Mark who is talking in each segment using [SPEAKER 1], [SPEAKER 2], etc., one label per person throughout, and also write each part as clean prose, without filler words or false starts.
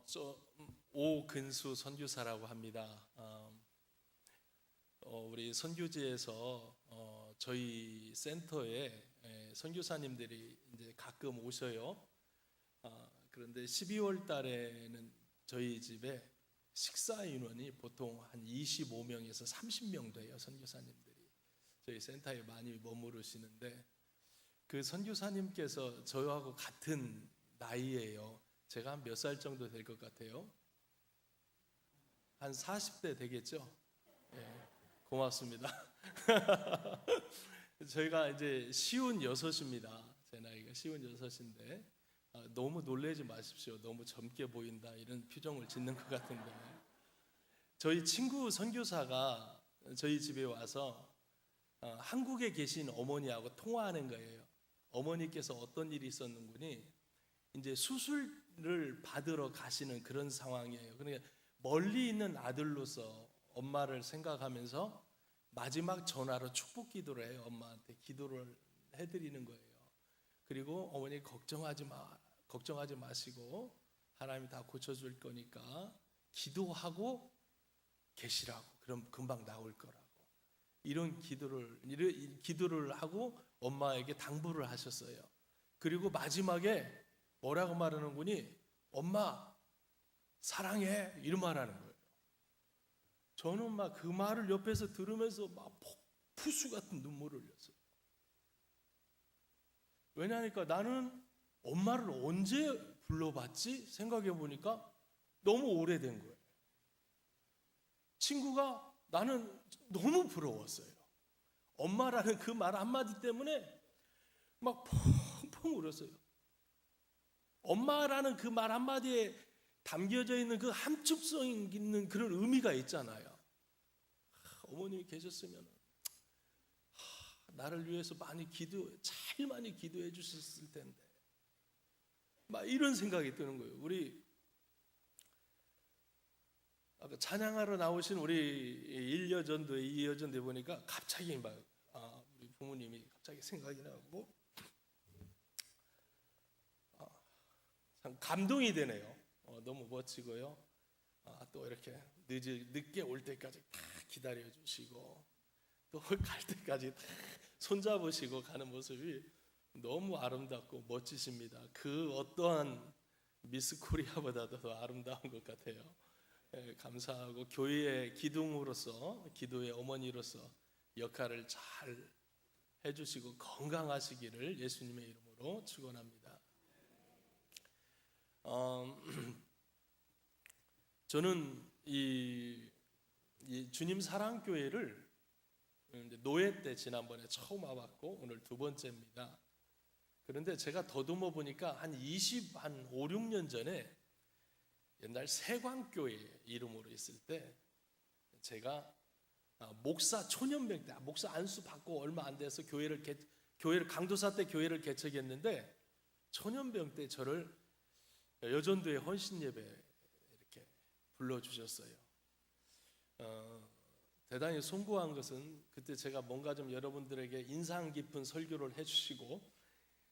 [SPEAKER 1] 저 오근수 선교사라고 합니다. 우리 선교지에서 저희 센터에 선교사님들이 이제 가끔 오셔요. 그런데 12월 달에는 저희 집에 식사 인원이 보통 한 25명에서 30명 돼요. 선교사님들이 저희 센터에 많이 머무르시는데, 그 선교사님께서 저하고 같은 나이예요. 제가 한 몇 살 정도 될 것 같아요? 한 40대 되겠죠? 예, 고맙습니다. 저희가 이제 쉬운 여섯입니다. 제 나이가 쉬운 여섯인데 너무 놀라지 마십시오. 너무 젊게 보인다 이런 표정을 짓는 것 같은데, 저희 친구 선교사가 저희 집에 와서 한국에 계신 어머니하고 통화하는 거예요. 어머니께서 어떤 일이 있었는지 이제 수술을 받으러 가시는 그런 상황이에요. 그러니까 멀리 있는 아들로서 엄마를 생각하면서 마지막 전화로 축복 기도를 해요. 엄마한테 기도를 해드리는 거예요. 그리고 어머니 걱정하지 마시고 하나님이 다 고쳐줄 거니까 기도하고 계시라고. 그럼 금방 나올 거라고. 이런 기도를 하고 엄마에게 당부를 하셨어요. 그리고 마지막에 뭐라고 말하는군이, 엄마 사랑해, 이런 말 하는 거예요. 저는 막 그 말을 옆에서 들으면서 막 폭푸수 같은 눈물을 흘렸어요. 왜냐하니까 나는 엄마를 언제 불러봤지 생각해 보니까 너무 오래된 거예요. 친구가 나는 너무 부러웠어요. 엄마라는 그 말 한마디 때문에 막 펑펑 울었어요. 엄마라는 그 말 한마디에 담겨져 있는 그 함축성 있는 그런 의미가 있잖아요. 어머님이 계셨으면 나를 위해서 제일 많이 기도해 주셨을 텐데, 막 이런 생각이 드는 거예요. 우리 아까 찬양하러 나오신 우리 1여전도에 2여전도에 보니까 갑자기 우리 부모님이 갑자기 생각이 나고 참 감동이 되네요. 너무 멋지고요. 또 이렇게 늦게 올 때까지 다 기다려 주시고 또 갈 때까지 다 손잡으시고 가는 모습이 너무 아름답고 멋지십니다. 그 어떠한 미스 코리아보다도 더 아름다운 것 같아요. 감사하고 교회의 기둥으로서, 기도의 어머니로서 역할을 잘 해주시고 건강하시기를 예수님의 이름으로 축원합니다. 저는 이 주님 사랑교회를 노예 때 지난번에 처음 와봤고 오늘 두 번째입니다. 그런데 제가 더듬어 보니까 한 5, 6년 전에 옛날 세광교회 이름으로 있을 때 제가 목사 초년병 때 목사 안수 받고 얼마 안 돼서 교회를 강도사 때 교회를 개척했는데, 초년병 때 저를 여전도의 헌신 예배 이렇게 불러주셨어요. 대단히 송구한 것은 그때 제가 뭔가 좀 여러분들에게 인상 깊은 설교를 해주시고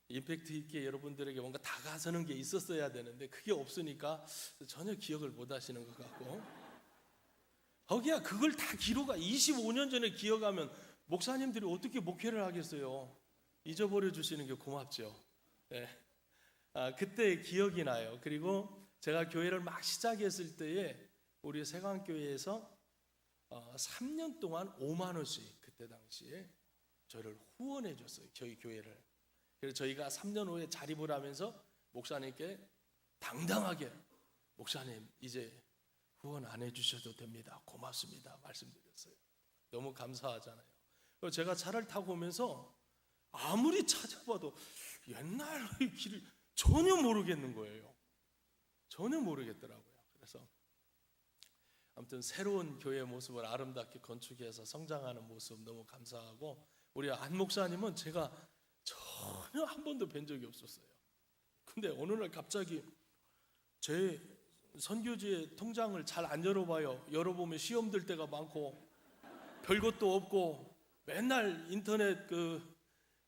[SPEAKER 1] 임팩트 있게 여러분들에게 뭔가 다가서는 게 있었어야 되는데 그게 없으니까 전혀 기억을 못 하시는 것 같고, 거기야 그걸 다 25년 전에 기억하면 목사님들이 어떻게 목회를 하겠어요. 잊어버려 주시는 게 고맙죠. 네. 그때 기억이 나요. 그리고 제가 교회를 막 시작했을 때에 우리 세광교회에서 3년 동안 5만 원씩 그때 당시에 저를 후원해 줬어요. 저희 교회를. 그래서 저희가 3년 후에 자립을 하면서 목사님께 당당하게, 목사님 이제 후원 안 해주셔도 됩니다, 고맙습니다 말씀드렸어요. 너무 감사하잖아요. 그리고 제가 차를 타고 오면서 아무리 찾아봐도 옛날의 길을 전혀 모르겠는 거예요. 전혀 모르겠더라고요. 그래서 아무튼 새로운 교회의 모습을 아름답게 건축해서 성장하는 모습 너무 감사하고, 우리 안 목사님은 제가 전혀 한 번도 뵌 적이 없었어요. 근데 어느 날 갑자기 제 선교지의 통장을 잘 안 열어봐요. 열어보면 시험 들 때가 많고 별것도 없고 맨날 인터넷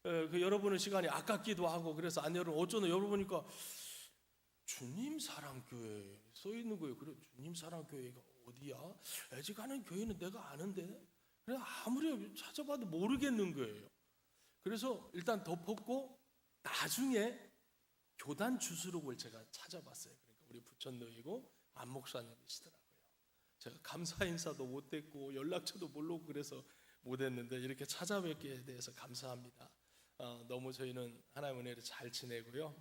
[SPEAKER 1] 열어보는 시간이 아깝기도 하고, 그래서 안 열어. 어쩌나 열어보니까 주님 사랑교회 써 있는 거예요. 그래, 주님 사랑교회가 어디야? 애지간한 교회는 내가 아는데, 그래 아무리 찾아봐도 모르겠는 거예요. 그래서 일단 덮었고, 나중에 교단 주수록을 제가 찾아봤어요. 그러니까 우리 부천노이고 안 목사님이시더라고요. 제가 감사 인사도 못했고 연락처도 모르고 그래서 못했는데 이렇게 찾아뵙게 돼서 감사합니다. 너무 저희는 하나님의 은혜로 잘 지내고요.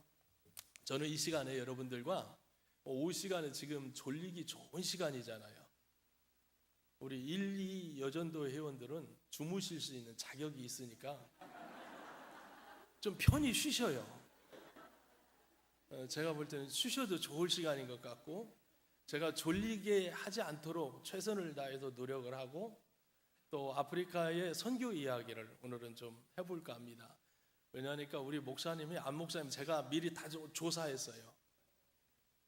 [SPEAKER 1] 저는 이 시간에 여러분들과 오후 시간은 지금 졸리기 좋은 시간이잖아요. 우리 1, 2 여전도 회원들은 주무실 수 있는 자격이 있으니까 좀 편히 쉬셔요. 제가 볼 때는 쉬셔도 좋을 시간인 것 같고, 제가 졸리게 하지 않도록 최선을 다해서 노력을 하고, 또 아프리카의 선교 이야기를 오늘은 좀 해볼까 합니다. 왜냐하니까 우리 목사님이, 안 목사님 제가 미리 다 조사했어요.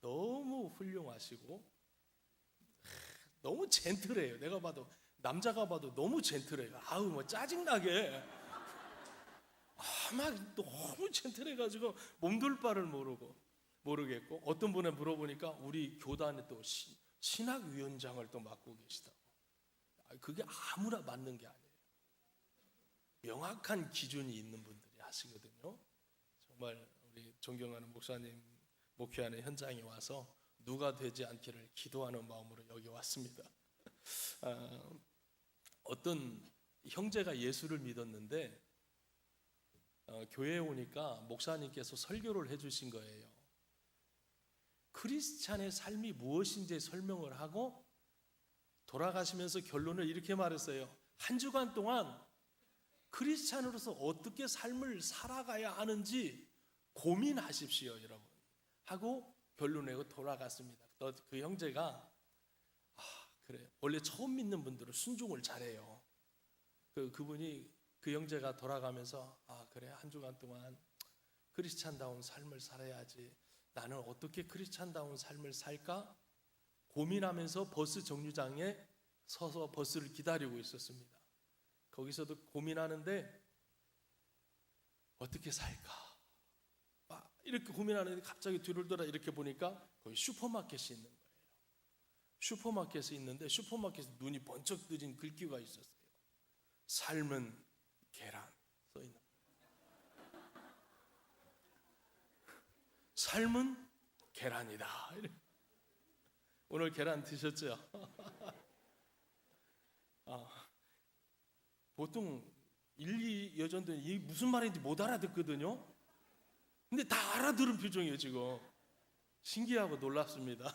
[SPEAKER 1] 너무 훌륭하시고 너무 젠틀해요. 내가 봐도, 남자가 봐도 너무 젠틀해요. 아우 뭐 짜증나게 막 너무 젠틀해가지고 몸둘 바를 모르겠고, 어떤 분에 물어보니까 우리 교단에 또 신학위원장을 또 맡고 계시다고. 그게 아무나 맡는 게 아니에요. 명확한 기준이 있는 분들이 하시거든요. 정말 우리 존경하는 목사님 목회하는 현장에 와서 누가 되지 않기를 기도하는 마음으로 여기 왔습니다. 어떤 형제가 예수를 믿었는데 교회에 오니까 목사님께서 설교를 해주신 거예요. 크리스찬의 삶이 무엇인지 설명을 하고 돌아가시면서 결론을 이렇게 말했어요. 한 주간 동안 크리스찬으로서 어떻게 삶을 살아가야 하는지 고민하십시오, 여러분 하고 결론 내고 돌아갔습니다. 그 형제가 그래, 원래 처음 믿는 분들은 순종을 잘해요. 그분이, 그 형제가 돌아가면서 그래, 한 주간 동안 크리스찬다운 삶을 살아야지, 나는 어떻게 크리스찬다운 삶을 살까 고민하면서 버스 정류장에 서서 버스를 기다리고 있었습니다. 거기서도 고민하는데 어떻게 살까 이렇게 고민하는데 갑자기 뒤를 돌아 이렇게 보니까 거기 슈퍼마켓이 있는 거예요. 슈퍼마켓이 있는데 슈퍼마켓에 눈이 번쩍 뜨진 글귀가 있었어요. 삶은 계란 써 있는 거예요. 삶은 계란이다. 오늘 계란 드셨죠? 보통 1, 2 여전도는 이게 무슨 말인지 못 알아듣거든요. 근데 다 알아들은 표정이에요 지금. 신기하고 놀랍습니다.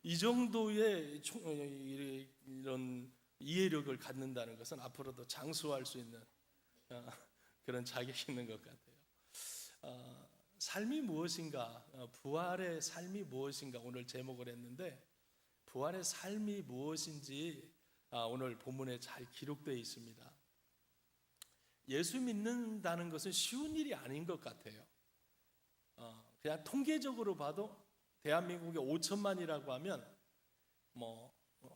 [SPEAKER 1] 이 정도의 이런 이해력을 갖는다는 것은 앞으로도 장수할 수 있는 그런 자격이 있는 것 같아요. 삶이 무엇인가, 부활의 삶이 무엇인가 오늘 제목을 했는데, 부활의 삶이 무엇인지 오늘 본문에 잘 기록되어 있습니다. 예수 믿는다는 것은 쉬운 일이 아닌 것 같아요. 그냥 통계적으로 봐도 대한민국에 5천만이라고 하면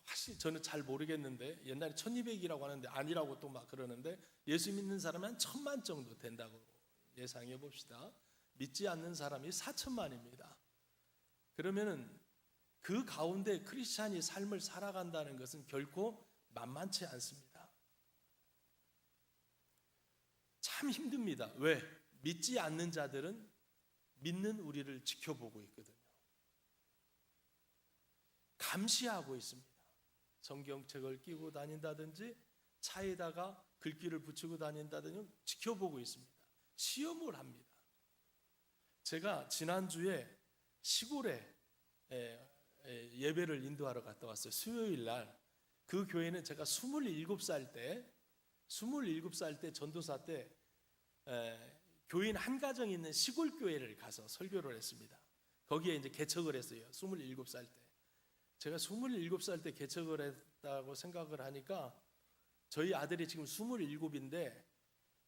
[SPEAKER 1] 사실 저는 잘 모르겠는데 옛날에 1200이라고 하는데 아니라고 또 막 그러는데, 예수 믿는 사람은 한 1000만 정도 된다고 예상해 봅시다. 믿지 않는 사람이 4천만입니다. 그러면은 그 가운데 크리스찬이 삶을 살아간다는 것은 결코 만만치 않습니다. 참 힘듭니다. 왜? 믿지 않는 자들은 믿는 우리를 지켜보고 있거든요. 감시하고 있습니다. 성경책을 끼고 다닌다든지 차에다가 글귀를 붙이고 다닌다든지 지켜보고 있습니다. 시험을 합니다. 제가 지난주에 시골에 예배를 인도하러 갔다 왔어요. 수요일 날. 그 교회는 제가 27살 때 전도사 때 교인 한 가정 있는 시골 교회를 가서 설교를 했습니다. 거기에 이제 개척을 했어요. 27살 때. 제가 27살 때 개척을 했다고 생각을 하니까 저희 아들이 지금 27인데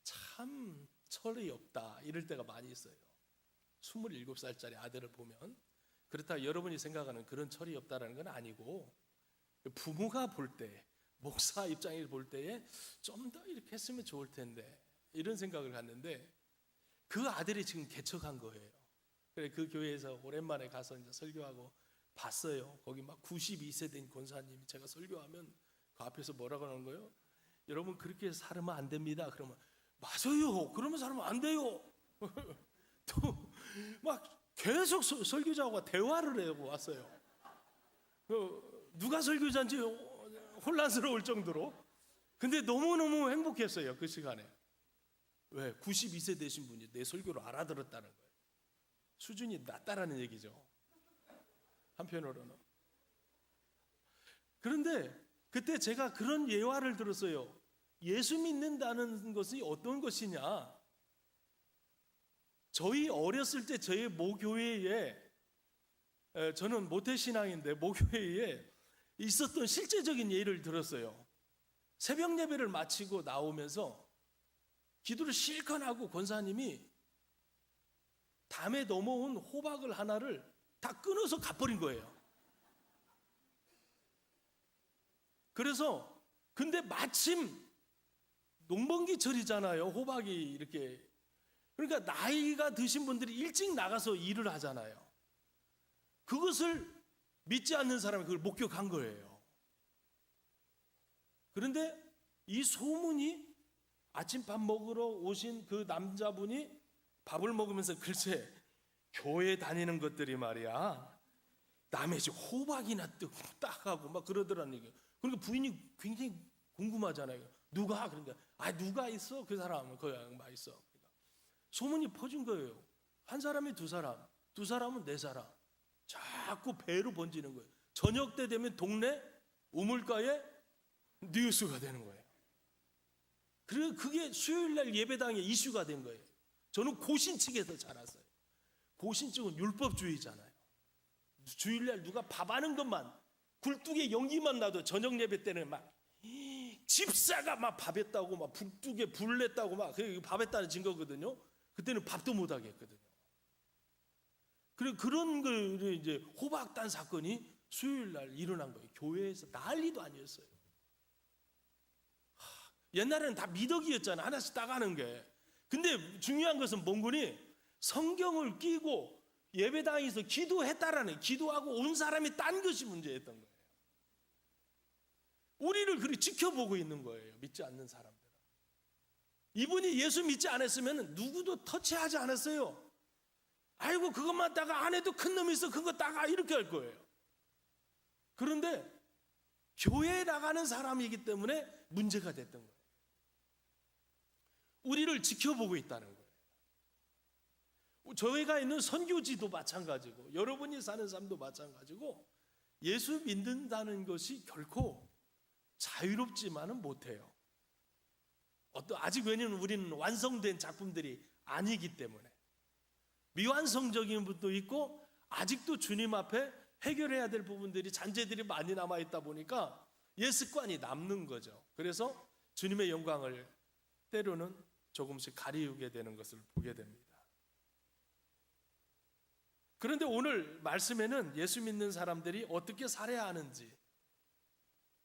[SPEAKER 1] 참 철이 없다 이럴 때가 많이 있어요. 27살짜리 아들을 보면. 그렇다고 여러분이 생각하는 그런 철이 없다라는 건 아니고, 부모가 볼 때, 목사 입장에서 볼 때에 좀 더 이렇게 했으면 좋을 텐데 이런 생각을 갖는데, 그 아들이 지금 개척한 거예요. 그래 그 교회에서 오랜만에 가서 이제 설교하고 봤어요. 거기 막 92세 된 권사님이 제가 설교하면 그 앞에서 뭐라고 하는 거예요? 여러분 그렇게 살면 안 됩니다. 그러면 맞아요. 그러면 살면 안 돼요. 또 막 계속 설교자와 대화를 해고 왔어요. 누가 설교자인지 혼란스러울 정도로. 근데 너무너무 행복했어요. 그 시간에. 왜? 92세 되신 분이 내 설교를 알아들었다는 거예요. 수준이 낮다라는 얘기죠. 한편으로는. 그런데 그때 제가 그런 예화를 들었어요. 예수 믿는다는 것이 어떤 것이냐? 저희 어렸을 때 저희 모교회에, 저는 모태신앙인데 모교회에 있었던 실제적인 예를 들었어요. 새벽 예배를 마치고 나오면서 기도를 실컷 하고 권사님이 담에 넘어온 호박을 하나를 다 끊어서 가버린 거예요. 그래서 근데 마침 농번기철이잖아요. 호박이 이렇게. 그러니까 나이가 드신 분들이 일찍 나가서 일을 하잖아요. 그것을 믿지 않는 사람이 그걸 목격한 거예요. 그런데 이 소문이 아침밥 먹으러 오신 그 남자분이 밥을 먹으면서 글쎄 교회 다니는 것들이 말이야 남의 집 호박이나 따가고 막 그러더라는 얘기예요. 그러니까 부인이 굉장히 궁금하잖아요. 누가? 그러니까 누가 있어? 그 사람은 그 양반 있어. 그러니까 소문이 퍼진 거예요. 한 사람이 두 사람, 두 사람은 네 사람. 자꾸 배로 번지는 거예요. 저녁 때 되면 동네 우물가에 뉴스가 되는 거예요. 그리고 그게 수요일날 예배당에 이슈가 된 거예요. 저는 고신측에서 자랐어요. 고신측은 율법주의잖아요. 주일날 누가 밥하는 것만 굴뚝에 연기만 나도 저녁 예배 때는 막 집사가 막 밥했다고 막 굴뚝에 불 냈다고 막 밥했다는 증거거든요. 그때는 밥도 못 하겠거든요. 그래 그런 걸 이제 호박단 사건이 수요일날 일어난 거예요. 교회에서 난리도 아니었어요. 옛날에는 다 미덕이었잖아요. 하나씩 따가는 게. 근데 중요한 것은 뭔거니 성경을 끼고 예배당에서 기도했다라는 기도하고 온 사람이 딴 것이 문제였던 거예요. 우리를 그렇게 지켜보고 있는 거예요. 믿지 않는 사람들은. 이분이 예수 믿지 않았으면 누구도 터치하지 않았어요. 아이고 그것만 따가 안에도 큰 놈이 있어 그거 따가 이렇게 할 거예요. 그런데 교회에 나가는 사람이기 때문에 문제가 됐던 거예요. 우리를 지켜보고 있다는 거예요. 저희가 있는 선교지도 마찬가지고 여러분이 사는 삶도 마찬가지고 예수 믿는다는 것이 결코 자유롭지만은 못해요. 아직 왜냐하면 우리는 완성된 작품들이 아니기 때문에 미완성적인 부분도 있고 아직도 주님 앞에 해결해야 될 부분들이 잔재들이 많이 남아있다 보니까 옛 습관이 남는 거죠. 그래서 주님의 영광을 때로는 조금씩 가리우게 되는 것을 보게 됩니다. 그런데 오늘 말씀에는 예수 믿는 사람들이 어떻게 살아야 하는지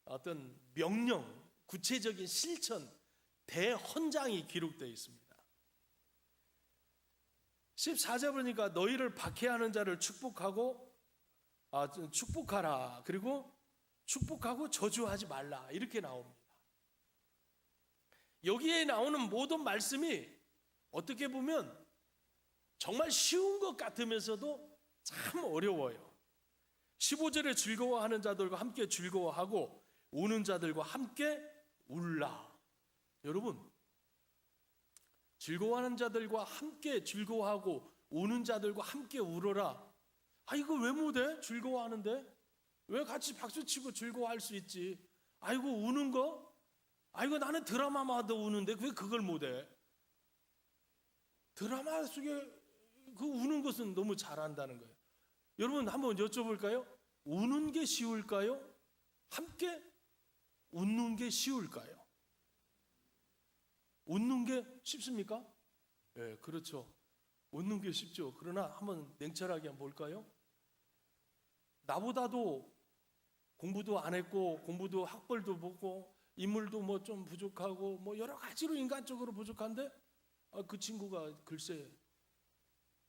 [SPEAKER 1] 어떤 명령, 구체적인 실천, 대헌장이 기록되어 있습니다. 14절 보니까 너희를 박해하는 자를 축복하라. 그리고 축복하고 저주하지 말라. 이렇게 나옵니다. 여기에 나오는 모든 말씀이 어떻게 보면 정말 쉬운 것 같으면서도 참 어려워요. 15절에 즐거워하는 자들과 함께 즐거워하고 우는 자들과 함께 울라. 여러분, 즐거워하는 자들과 함께 즐거워하고 우는 자들과 함께 울어라. 이거 왜 못해? 즐거워하는데? 왜 같이 박수치고 즐거워할 수 있지? 아이고 우는 거? 아이고 나는 드라마마다 우는데 왜 그걸 못해? 드라마 속에 그 우는 것은 너무 잘한다는 거예요. 여러분 한번 여쭤볼까요? 우는 게 쉬울까요? 함께 웃는 게 쉬울까요? 웃는 게 쉽습니까? 네, 그렇죠. 웃는 게 쉽죠. 그러나 한번 냉철하게 한번 볼까요? 나보다도 공부도 안 했고 공부도 학벌도 못고 인물도 뭐 좀 부족하고 뭐 여러 가지로 인간적으로 부족한데 그 친구가 글쎄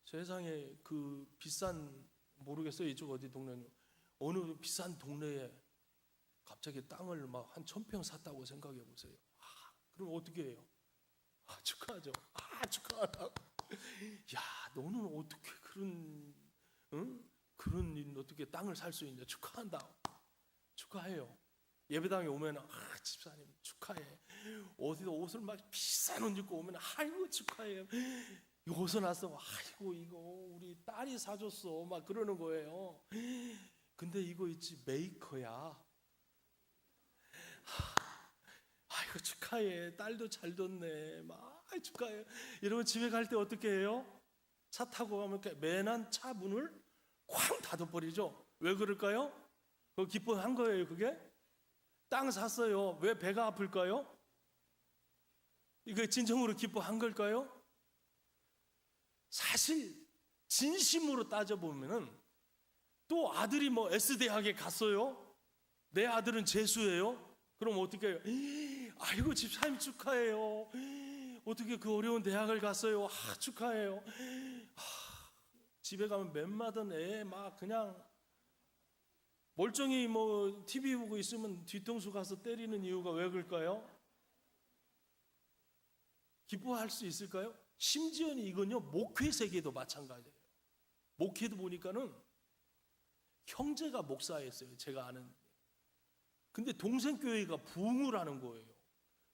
[SPEAKER 1] 세상에 그 비싼, 모르겠어요 이쪽 어디 동네는, 어느 비싼 동네에 갑자기 땅을 막 한 1,000평 샀다고 생각해 보세요. 그럼 어떻게 해요? 축하하죠. 축하하다. 야, 너는 어떻게 그런, 응? 그런 일 어떻게 땅을 살 수 있냐? 축하한다. 축하해요. 예배당에 오면 집사님 축하해. 어디서 옷을 막 비싼 옷 입고 오면 아이고 축하해요. 이거 어디서 났어? 아이고 이거 우리 딸이 사줬어. 막 그러는 거예요. 근데 이거 있지, 메이커야. 아이고 축하해. 딸도 잘 뒀네. 막 축하해. 여러분 집에 갈 때 어떻게 해요? 차 타고 가면 매난 차 문을 쾅 닫아버리죠. 왜 그럴까요? 그거 기뻐한 거예요. 그게 땅 샀어요. 왜 배가 아플까요? 이거 진정으로 기뻐한 걸까요? 사실 진심으로 따져보면은, 또 아들이 뭐 S대학에 갔어요. 내 아들은 재수예요. 그럼 어떻게 해요? 아이고 집사님 축하해요. 어떻게 그 어려운 대학을 갔어요. 축하해요. 집에 가면 맴마던 애 막 그냥 멀쩡히 뭐 TV 보고 있으면 뒤통수 가서 때리는 이유가 왜 그럴까요? 기뻐할 수 있을까요? 심지어는 이건요 목회 세계도 마찬가지예요. 목회도 보니까는 형제가 목사였어요. 제가 아는. 근데 동생 교회가 부흥을 하는 거예요.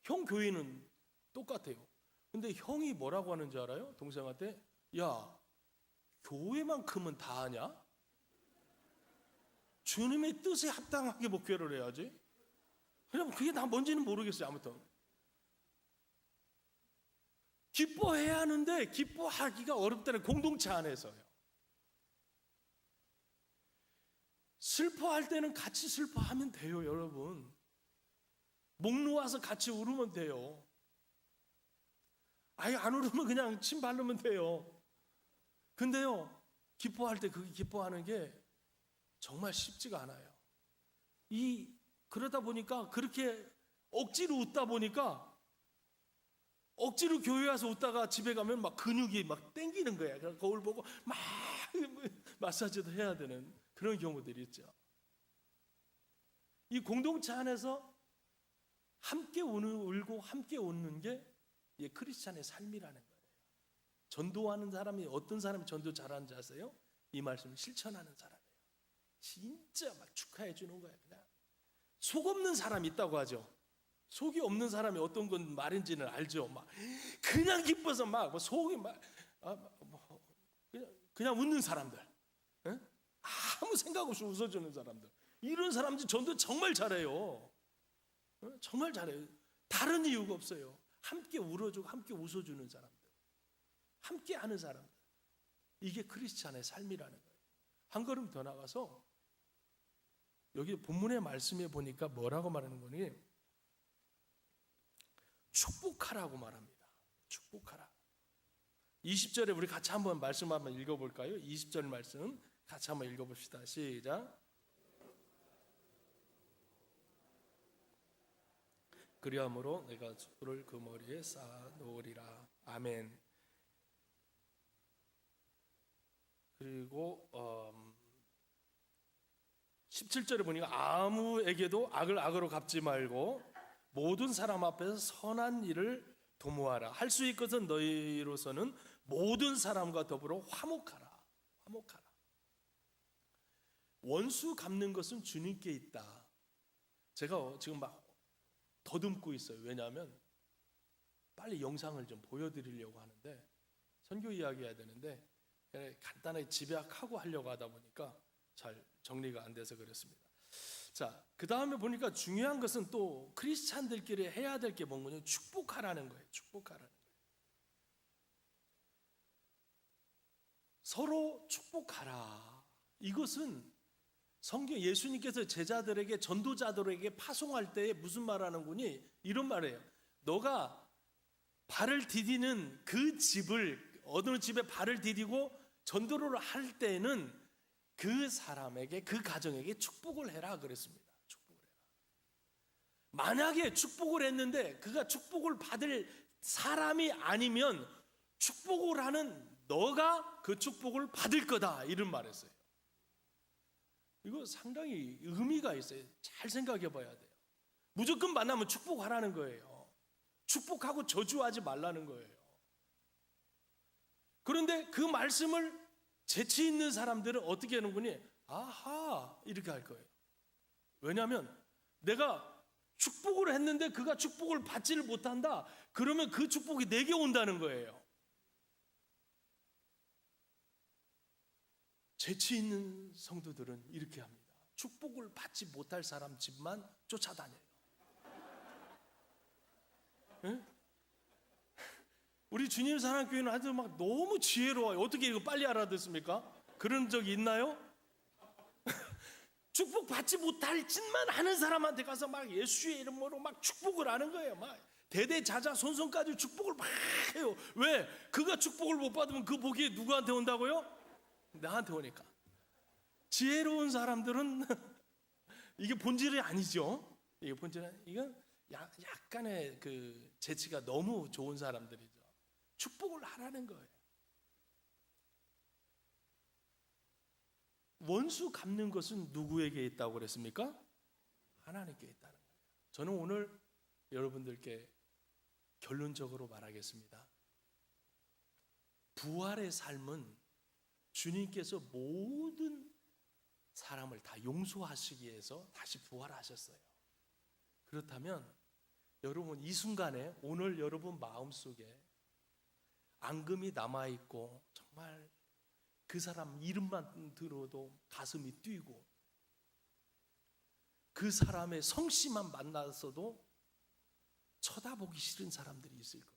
[SPEAKER 1] 형 교회는 똑같아요. 근데 형이 뭐라고 하는지 알아요? 동생한테, 야 교회만큼은 다 하냐? 주님의 뜻에 합당하게 목회를 해야지. 그냥 그게 다 뭔지는 모르겠어요. 아무튼 기뻐해야 하는데 기뻐하기가 어렵다는 공동체 안에서요. 슬퍼할 때는 같이 슬퍼하면 돼요. 여러분 목 놓아서 같이 울으면 돼요. 아예 안 울으면 그냥 침 바르면 돼요. 근데요 기뻐할 때 그게 기뻐하는 게 정말 쉽지가 않아요. 그러다 보니까 그렇게 억지로 웃다 보니까, 억지로 교회 와서 웃다가 집에 가면 막 근육이 막 땡기는 거야. 그래서 거울 보고 막 마사지도 해야 되는 그런 경우들이 있죠. 이 공동체 안에서 함께 울고 함께 웃는 게 크리스찬의 삶이라는 거예요. 전도하는 사람이, 어떤 사람이 전도 잘하는지 아세요? 이 말씀을 실천하는 사람이에요. 진짜 막 축하해 주는 거예요. 그냥 속 없는 사람이 있다고 하죠. 속이 없는 사람이 어떤 건 말인지는 알죠. 막 그냥 기뻐서 막 속이 막 그냥 웃는 사람들, 아무 생각 없이 웃어주는 사람들, 이런 사람들 전도 정말 잘해요. 정말 잘해요. 다른 이유가 없어요. 함께 울어주고 함께 웃어주는 사람들, 함께 하는 사람들, 이게 크리스찬의 삶이라는 거예요. 한 걸음 더 나가서 여기 본문의 말씀에 보니까 뭐라고 말하는 거니? 축복하라고 말합니다. 축복하라. 20절에 우리 같이 한번 말씀 한번 읽어볼까요? 20절 말씀 같이 한번 읽어봅시다. 시작. 그리함으로 내가 숯불을 그 머리에 쌓아 놓으리라. 아멘. 그리고 17절에 보니까 아무에게도 악을 악으로 갚지 말고 모든 사람 앞에서 선한 일을 도모하라. 할 수 있것은 너희로서는 모든 사람과 더불어 화목하라. 화목하라. 원수 갚는 것은 주님께 있다. 제가 지금 막 더듬고 있어요. 왜냐하면 빨리 영상을 좀 보여드리려고 하는데, 선교 이야기해야 되는데 간단하게 집약하고 하려고 하다 보니까 잘 정리가 안 돼서 그렇습니다. 자, 그 다음에 보니까 중요한 것은 또 크리스찬들끼리 해야 될 게 뭔가요? 축복하라는 거예요. 축복하라는 거예요. 서로 축복하라. 이것은 성경, 예수님께서 제자들에게, 전도자들에게 파송할 때 무슨 말하는 거니? 이런 말이에요. 너가 발을 디디는 그 집을, 어느 집에 발을 디디고 전도를 할 때는 그 사람에게, 그 가정에게 축복을 해라 그랬습니다. 축복을 해라. 만약에 축복을 했는데 그가 축복을 받을 사람이 아니면 축복을 하는 너가 그 축복을 받을 거다 이런 말했어요. 이거 상당히 의미가 있어요. 잘 생각해 봐야 돼요. 무조건 만나면 축복하라는 거예요. 축복하고 저주하지 말라는 거예요. 그런데 그 말씀을 재치 있는 사람들은 어떻게 하는군요? 아하 이렇게 할 거예요. 왜냐하면 내가 축복을 했는데 그가 축복을 받지를 못한다. 그러면 그 축복이 내게 온다는 거예요. 재치 있는 성도들은 이렇게 합니다. 축복을 받지 못할 사람 집만 쫓아다녀요. 네? 우리 주님 사랑교회는 아주 막 너무 지혜로워요. 어떻게 이거 빨리 알아듣습니까? 그런 적이 있나요? 축복 받지 못할 짓만 하는 사람한테 가서 막 예수의 이름으로 막 축복을 하는 거예요. 막 대대자자손손까지 축복을 막 해요. 왜? 그가 축복을 못 받으면 그 복이 누구한테 온다고요? 나한테 오니까. 지혜로운 사람들은 이게 본질이 아니죠. 이게 본질은 이건 약간의 그 재치가 너무 좋은 사람들이죠. 축복을 하라는 거예요. 원수 갚는 것은 누구에게 있다고 그랬습니까? 하나님께 있다는 거예요. 저는 오늘 여러분들께 결론적으로 말하겠습니다. 부활의 삶은 주님께서 모든 사람을 다 용서하시기 위해서 다시 부활하셨어요. 그렇다면 여러분 이 순간에 오늘 여러분 마음속에 앙금이 남아있고 정말 그 사람 이름만 들어도 가슴이 뛰고 그 사람의 성씨만 만나서도 쳐다보기 싫은 사람들이 있을 거예요.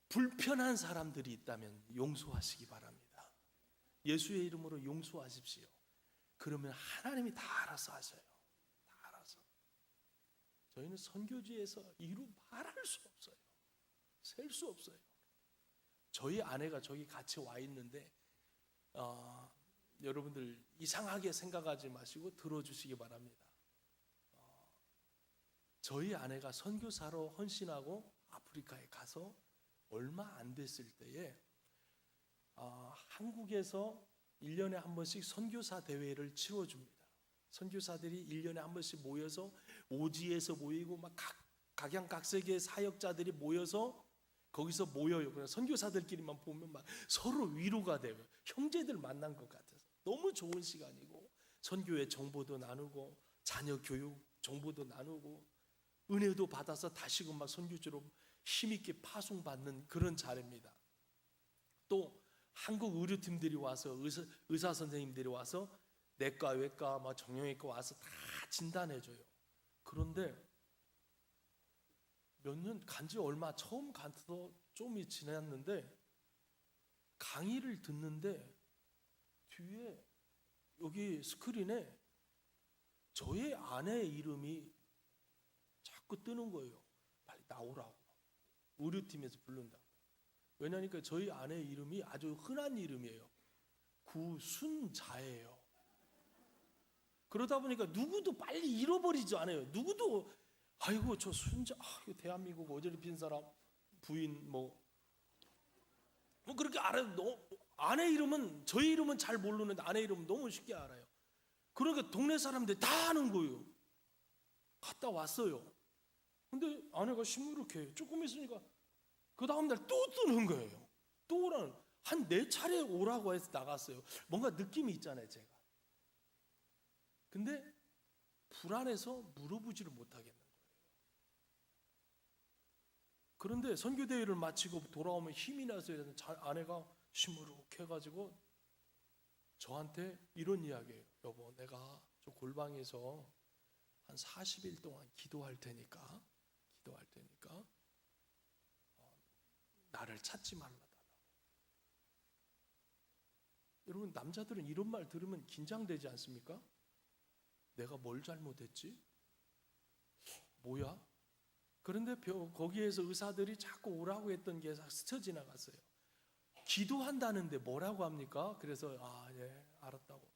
[SPEAKER 1] 불편한 사람들이 있다면 용서하시기 바랍니다. 예수의 이름으로 용서하십시오. 그러면 하나님이 다 알아서 하셔요. 다 알아서. 저희는 선교지에서 이루 말할 수 없어요. 셀 수 없어요. 저희 아내가 저기 같이 와 있는데 여러분들 이상하게 생각하지 마시고 들어주시기 바랍니다. 저희 아내가 선교사로 헌신하고 아프리카에 가서 얼마 안 됐을 때에 한국에서 1년에 한 번씩 선교사 대회를 치러줍니다. 선교사들이 1년에 한 번씩 모여서 오지에서 모이고 막 각양각색의 사역자들이 모여서 거기서 모여요. 그냥 선교사들끼리만 보면 막 서로 위로가 돼요. 형제들 만난 것 같아서 너무 좋은 시간이고 선교의 정보도 나누고 자녀 교육 정보도 나누고 은혜도 받아서 다시금 막 선교지로 힘있게 파송받는 그런 자리입니다. 또 한국 의료팀들이 와서 의사 선생님들이 와서 내과, 외과, 막 정형외과 와서 다 진단해줘요. 그런데 몇 년 간지 얼마 처음 가서 좀 지났는데 강의를 듣는데 뒤에 여기 스크린에 저의 아내의 이름이 자꾸 뜨는 거예요. 빨리 나오라고. 의료팀에서 부른다고. 왜냐니까 저희 아내의 이름이 아주 흔한 이름이에요. 구순자예요. 그러다 보니까 누구도 빨리 잃어버리지 않아요. 누구도 아이고 저 순자, 이거 대한민국 어저리핀 사람 부인 뭐 그렇게 알아요. 아내 이름은 저희 이름은 잘 모르는데 아내 이름은 너무 쉽게 알아요. 그러니까 동네 사람들 다 아는 거예요. 갔다 왔어요. 근데 아내가 시무룩해. 조금 있으니까 그 다음날 또 뜨는 거예요. 또 오라는 한 4차례 오라고 해서 나갔어요. 뭔가 느낌이 있잖아요, 제가. 근데 불안해서 물어보지를 못하겠는 거예요. 그런데 선교대회를 마치고 돌아오면 힘이 나서 아내가 시무룩해가지고 저한테 이런 이야기예요. 여보, 내가 저 골방에서 한 40일 동안 기도할 테니까 나를 찾지 말라달라고. 여러분 남자들은 이런 말 들으면 긴장되지 않습니까? 내가 뭘 잘못했지? 뭐야? 그런데 거기에서 의사들이 자꾸 오라고 했던 게 스쳐 지나갔어요. 기도한다는데 뭐라고 합니까? 그래서 예, 알았다고.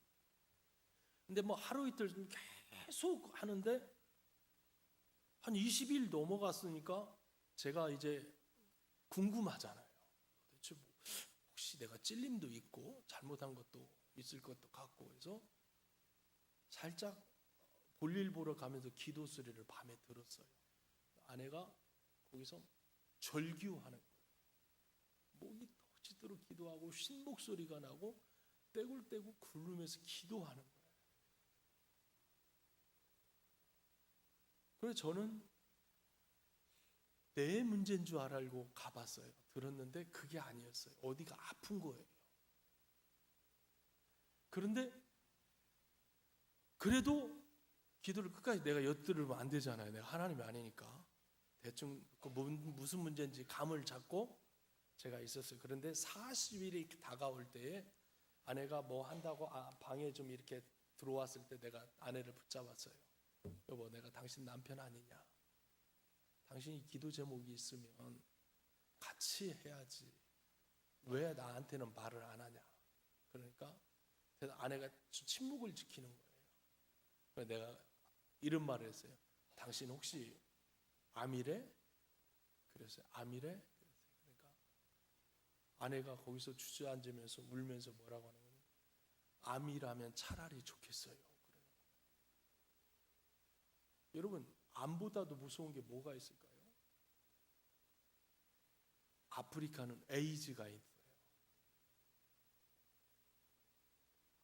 [SPEAKER 1] 근데 뭐 하루 이틀 계속 하는데 한 20일 넘어갔으니까 제가 이제 궁금하잖아요. 혹시 내가 찔림도 있고 잘못한 것도 있을 것도 같고 해서 살짝 볼일 보러 가면서 기도 소리를 밤에 들었어요. 아내가 거기서 절규하는 거예요. 목이 터지도록 기도하고 쉰 목소리가 나고 떼굴떼굴 굴르면서 기도하는 거예요. 그래서 저는 내 문제인 줄 알고 가봤어요. 들었는데 그게 아니었어요. 어디가 아픈 거예요. 그런데 그래도 기도를 끝까지 내가 엿들으면 안 되잖아요. 내가 하나님이 아니니까. 대충 무슨 문제인지 감을 잡고 제가 있었어요. 그런데 40일이 다가올 때에 아내가 뭐 한다고 방에 좀 이렇게 들어왔을 때 내가 아내를 붙잡았어요. 여보, 내가 당신 남편 아니냐? 당신이 기도 제목이 있으면 같이 해야지. 왜 나한테는 말을 안 하냐? 그러니까 아내가 침묵을 지키는 거예요. 그래서 내가 이런 말을 했어요. 당신 혹시 암이래? 그랬어요. 암이래? 그러니까 아내가 거기서 주저앉으면서 울면서 뭐라고 하는 거예요? 암이라면 차라리 좋겠어요. 여러분, 암보다도 무서운 게 뭐가 있을까요? 아프리카는 에이즈가 있어요.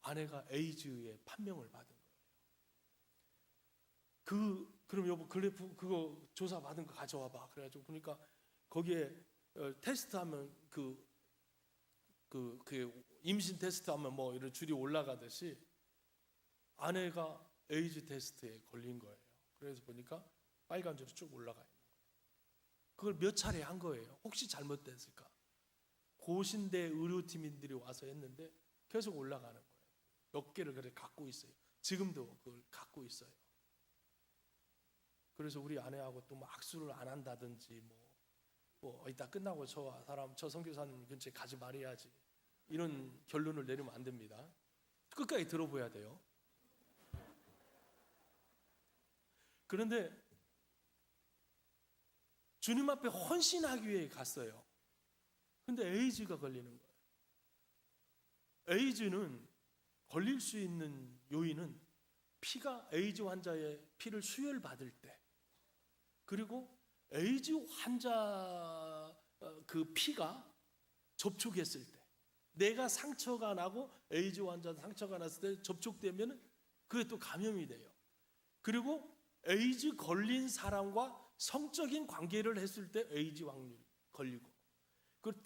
[SPEAKER 1] 아내가 에이즈의 판명을 받은 거예요. 그럼 여보 그래프 그거 조사 받은 거 가져와봐. 그래가지고 그러니까 거기에 테스트하면 그 임신 테스트하면 뭐 이런 줄이 올라가듯이 아내가 에이즈 테스트에 걸린 거예요. 그래서 보니까 빨간 줄이 쭉 올라가 있는 거예요. 그걸 몇 차례 한 거예요. 혹시 잘못됐을까? 고신대 의료팀인들이 와서 했는데 계속 올라가는 거예요. 몇 개를 그래 갖고 있어요. 지금도 그걸 갖고 있어요. 그래서 우리 아내하고 또 뭐 악수를 안 한다든지 뭐 이따 끝나고 저 선교사님 근처에 가지 말아야지 이런 결론을 내리면 안 됩니다. 끝까지 들어봐야 돼요. 그런데 주님 앞에 헌신하기 위해 갔어요. 근데 에이즈가 걸리는 거예요. 에이즈는 걸릴 수 있는 요인은 피가 에이즈 환자의 피를 수혈받을 때, 그리고 에이즈 환자 그 피가 접촉했을 때, 내가 상처가 나고 에이즈 환자 상처가 났을 때 접촉되면 그게 또 감염이 돼요. 그리고 에이즈 걸린 사람과 성적인 관계를 했을 때 에이즈 확률이 걸리고, 그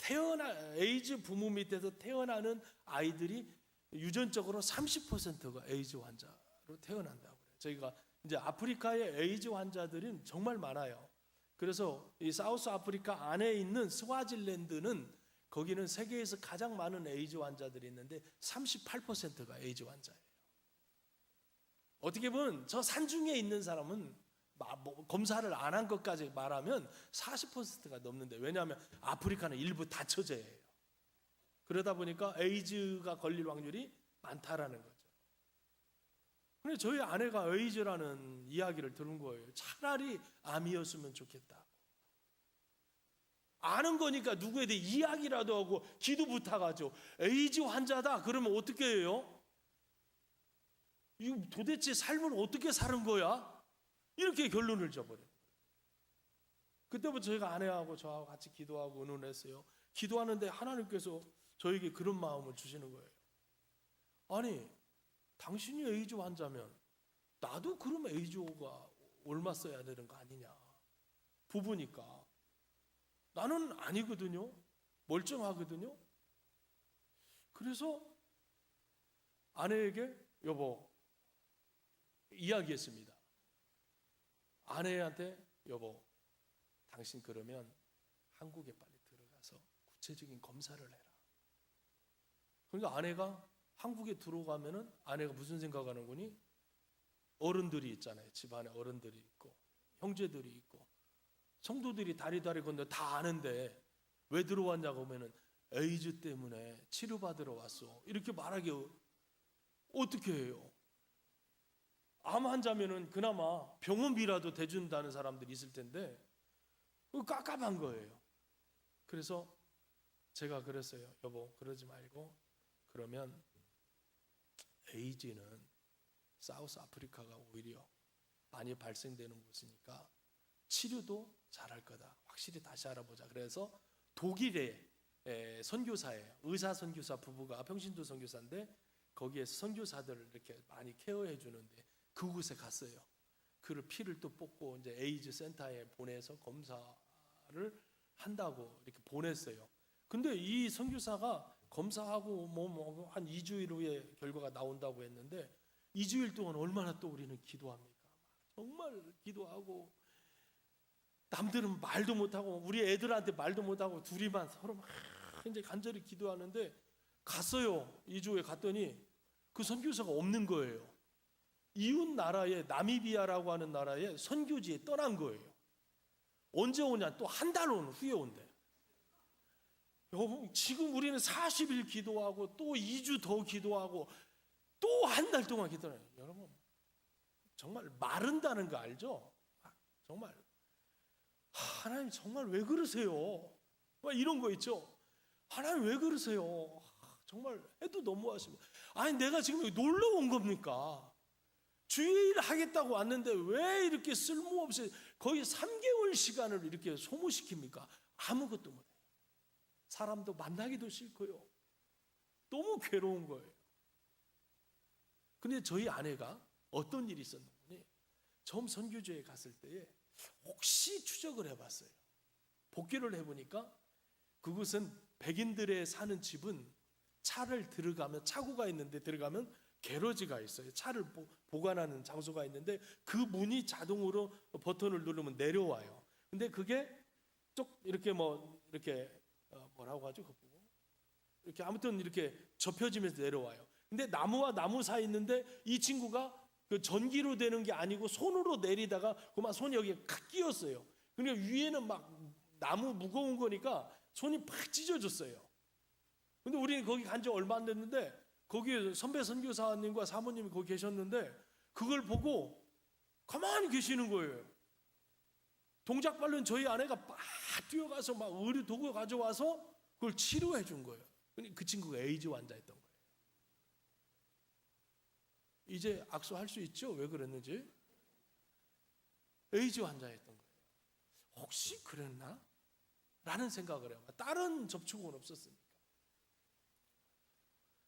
[SPEAKER 1] 에이즈 부모 밑에서 태어나는 아이들이 유전적으로 30%가 에이즈 환자로 태어난다고 그래요. 저희가 이제 아프리카의 에이즈 환자들은 정말 많아요. 그래서 이 사우스 아프리카 안에 있는 스와질랜드는 거기는 세계에서 가장 많은 에이즈 환자들이 있는데 38%가 에이즈 환자예요. 어떻게 보면 저 산중에 있는 사람은 검사를 안 한 것까지 말하면 40%가 넘는데, 왜냐하면 아프리카는 일부 다처제예요. 그러다 보니까 에이즈가 걸릴 확률이 많다라는 거죠. 근데 저희 아내가 에이즈라는 이야기를 들은 거예요. 차라리 암이었으면 좋겠다. 아는 거니까 누구에 대해 이야기라도 하고 기도 부탁하죠. 에이즈 환자다 그러면 어떻게 해요? 이거 도대체 삶을 어떻게 사는 거야? 이렇게 결론을 줘버려요. 그때부터 저희가 아내하고 저하고 같이 기도하고 의논했어요. 기도하는데 하나님께서 저에게 그런 마음을 주시는 거예요. 아니, 당신이 에이즈 환자면 나도 그럼 에이즈가 옮았어야 되는 거 아니냐. 부부니까. 나는 아니거든요. 멀쩡하거든요. 그래서 아내에게 여보 이야기했습니다. 아내한테 여보, 당신 그러면 한국에 빨리 들어가서 구체적인 검사를 해라. 그러니까 아내가 한국에 들어가면은 아내가 무슨 생각하는 거니? 어른들이 있잖아요. 집안에 어른들이 있고 형제들이 있고 성도들이 다리 건너 다 아는데 왜 들어왔냐고 하면은 에이즈 때문에 치료받으러 왔어. 이렇게 말하기 어떻게 해요? 암 환자면은 그나마 병원비라도 대준다는 사람들이 있을 텐데 깜깜한 거예요. 그래서 제가 그랬어요. 여보, 그러지 말고 그러면 에이즈는 사우스 아프리카가 오히려 많이 발생되는 곳이니까 치료도 잘할 거다. 확실히 다시 알아보자. 그래서 독일의 선교사예요. 의사 선교사 부부가 평신도 선교사인데 거기에서 선교사들을 이렇게 많이 케어해 주는데 그곳에 갔어요. 그 피를 또 뽑고 이제 에이즈 센터에 보내서 검사를 한다고 이렇게 보냈어요. 근데 이 선교사가 검사하고 한 2주일 후에 결과가 나온다고 했는데 2주일 동안 얼마나 또 우리는 기도합니까? 정말 기도하고 남들은 말도 못하고 우리 애들한테 말도 못하고 둘이만 서로 막 이제 간절히 기도하는데 갔어요. 2주 후에 갔더니 그 선교사가 없는 거예요. 이웃 나라의 나미비아라고 하는 나라의 선교지에 떠난 거예요. 언제 오냐? 또 한 달 후에 온대. 여러분, 지금 우리는 40일 기도하고 또 2주 더 기도하고 또 한 달 동안 기도해요. 여러분, 정말 마른다는 거 알죠? 정말 하나님 정말 왜 그러세요? 막 이런 거 있죠. 하나님 왜 그러세요? 정말 해도 너무하십니다. 아니 내가 지금 여기 놀러 온 겁니까? 주일 하겠다고 왔는데 왜 이렇게 쓸모없이 거의 3개월 시간을 이렇게 소모시킵니까? 아무것도 못해요. 사람도 만나기도 싫고요. 너무 괴로운 거예요. 근데 저희 아내가 어떤 일이 있었는지 처음 선교지에 갔을 때에 혹시 추적을 해봤어요. 복귀를 해보니까 그곳은 백인들의 사는 집은 차를 들어가면 차고가 있는데 들어가면 게러지가 있어요. 차를 보관하는 장소가 있는데 그 문이 자동으로 버튼을 누르면 내려와요. 근데 그게 쭉 이렇게 이렇게 뭐라고 하죠? 이렇게 아무튼 이렇게 접혀지면서 내려와요. 근데 나무와 나무 사이 있는데 이 친구가 그 전기로 되는 게 아니고 손으로 내리다가 그만 손이 여기에 칵 끼었어요. 그러니까 위에는 막 나무 무거운 거니까 손이 팍 찢어졌어요. 근데 우리는 거기 간 지 얼마 안 됐는데 거기 선배 선교사님과 사모님이 거기 계셨는데 그걸 보고 가만히 계시는 거예요. 동작 빠른 저희 아내가 막 뛰어가서 막 의료 도구 가져와서 그걸 치료해 준 거예요. 그 친구가 에이즈 환자였던 거예요. 이제 악수할 수 있죠? 왜 그랬는지. 에이즈 환자였던 거예요. 혹시 그랬나? 라는 생각을 해요. 다른 접촉은 없었으니까.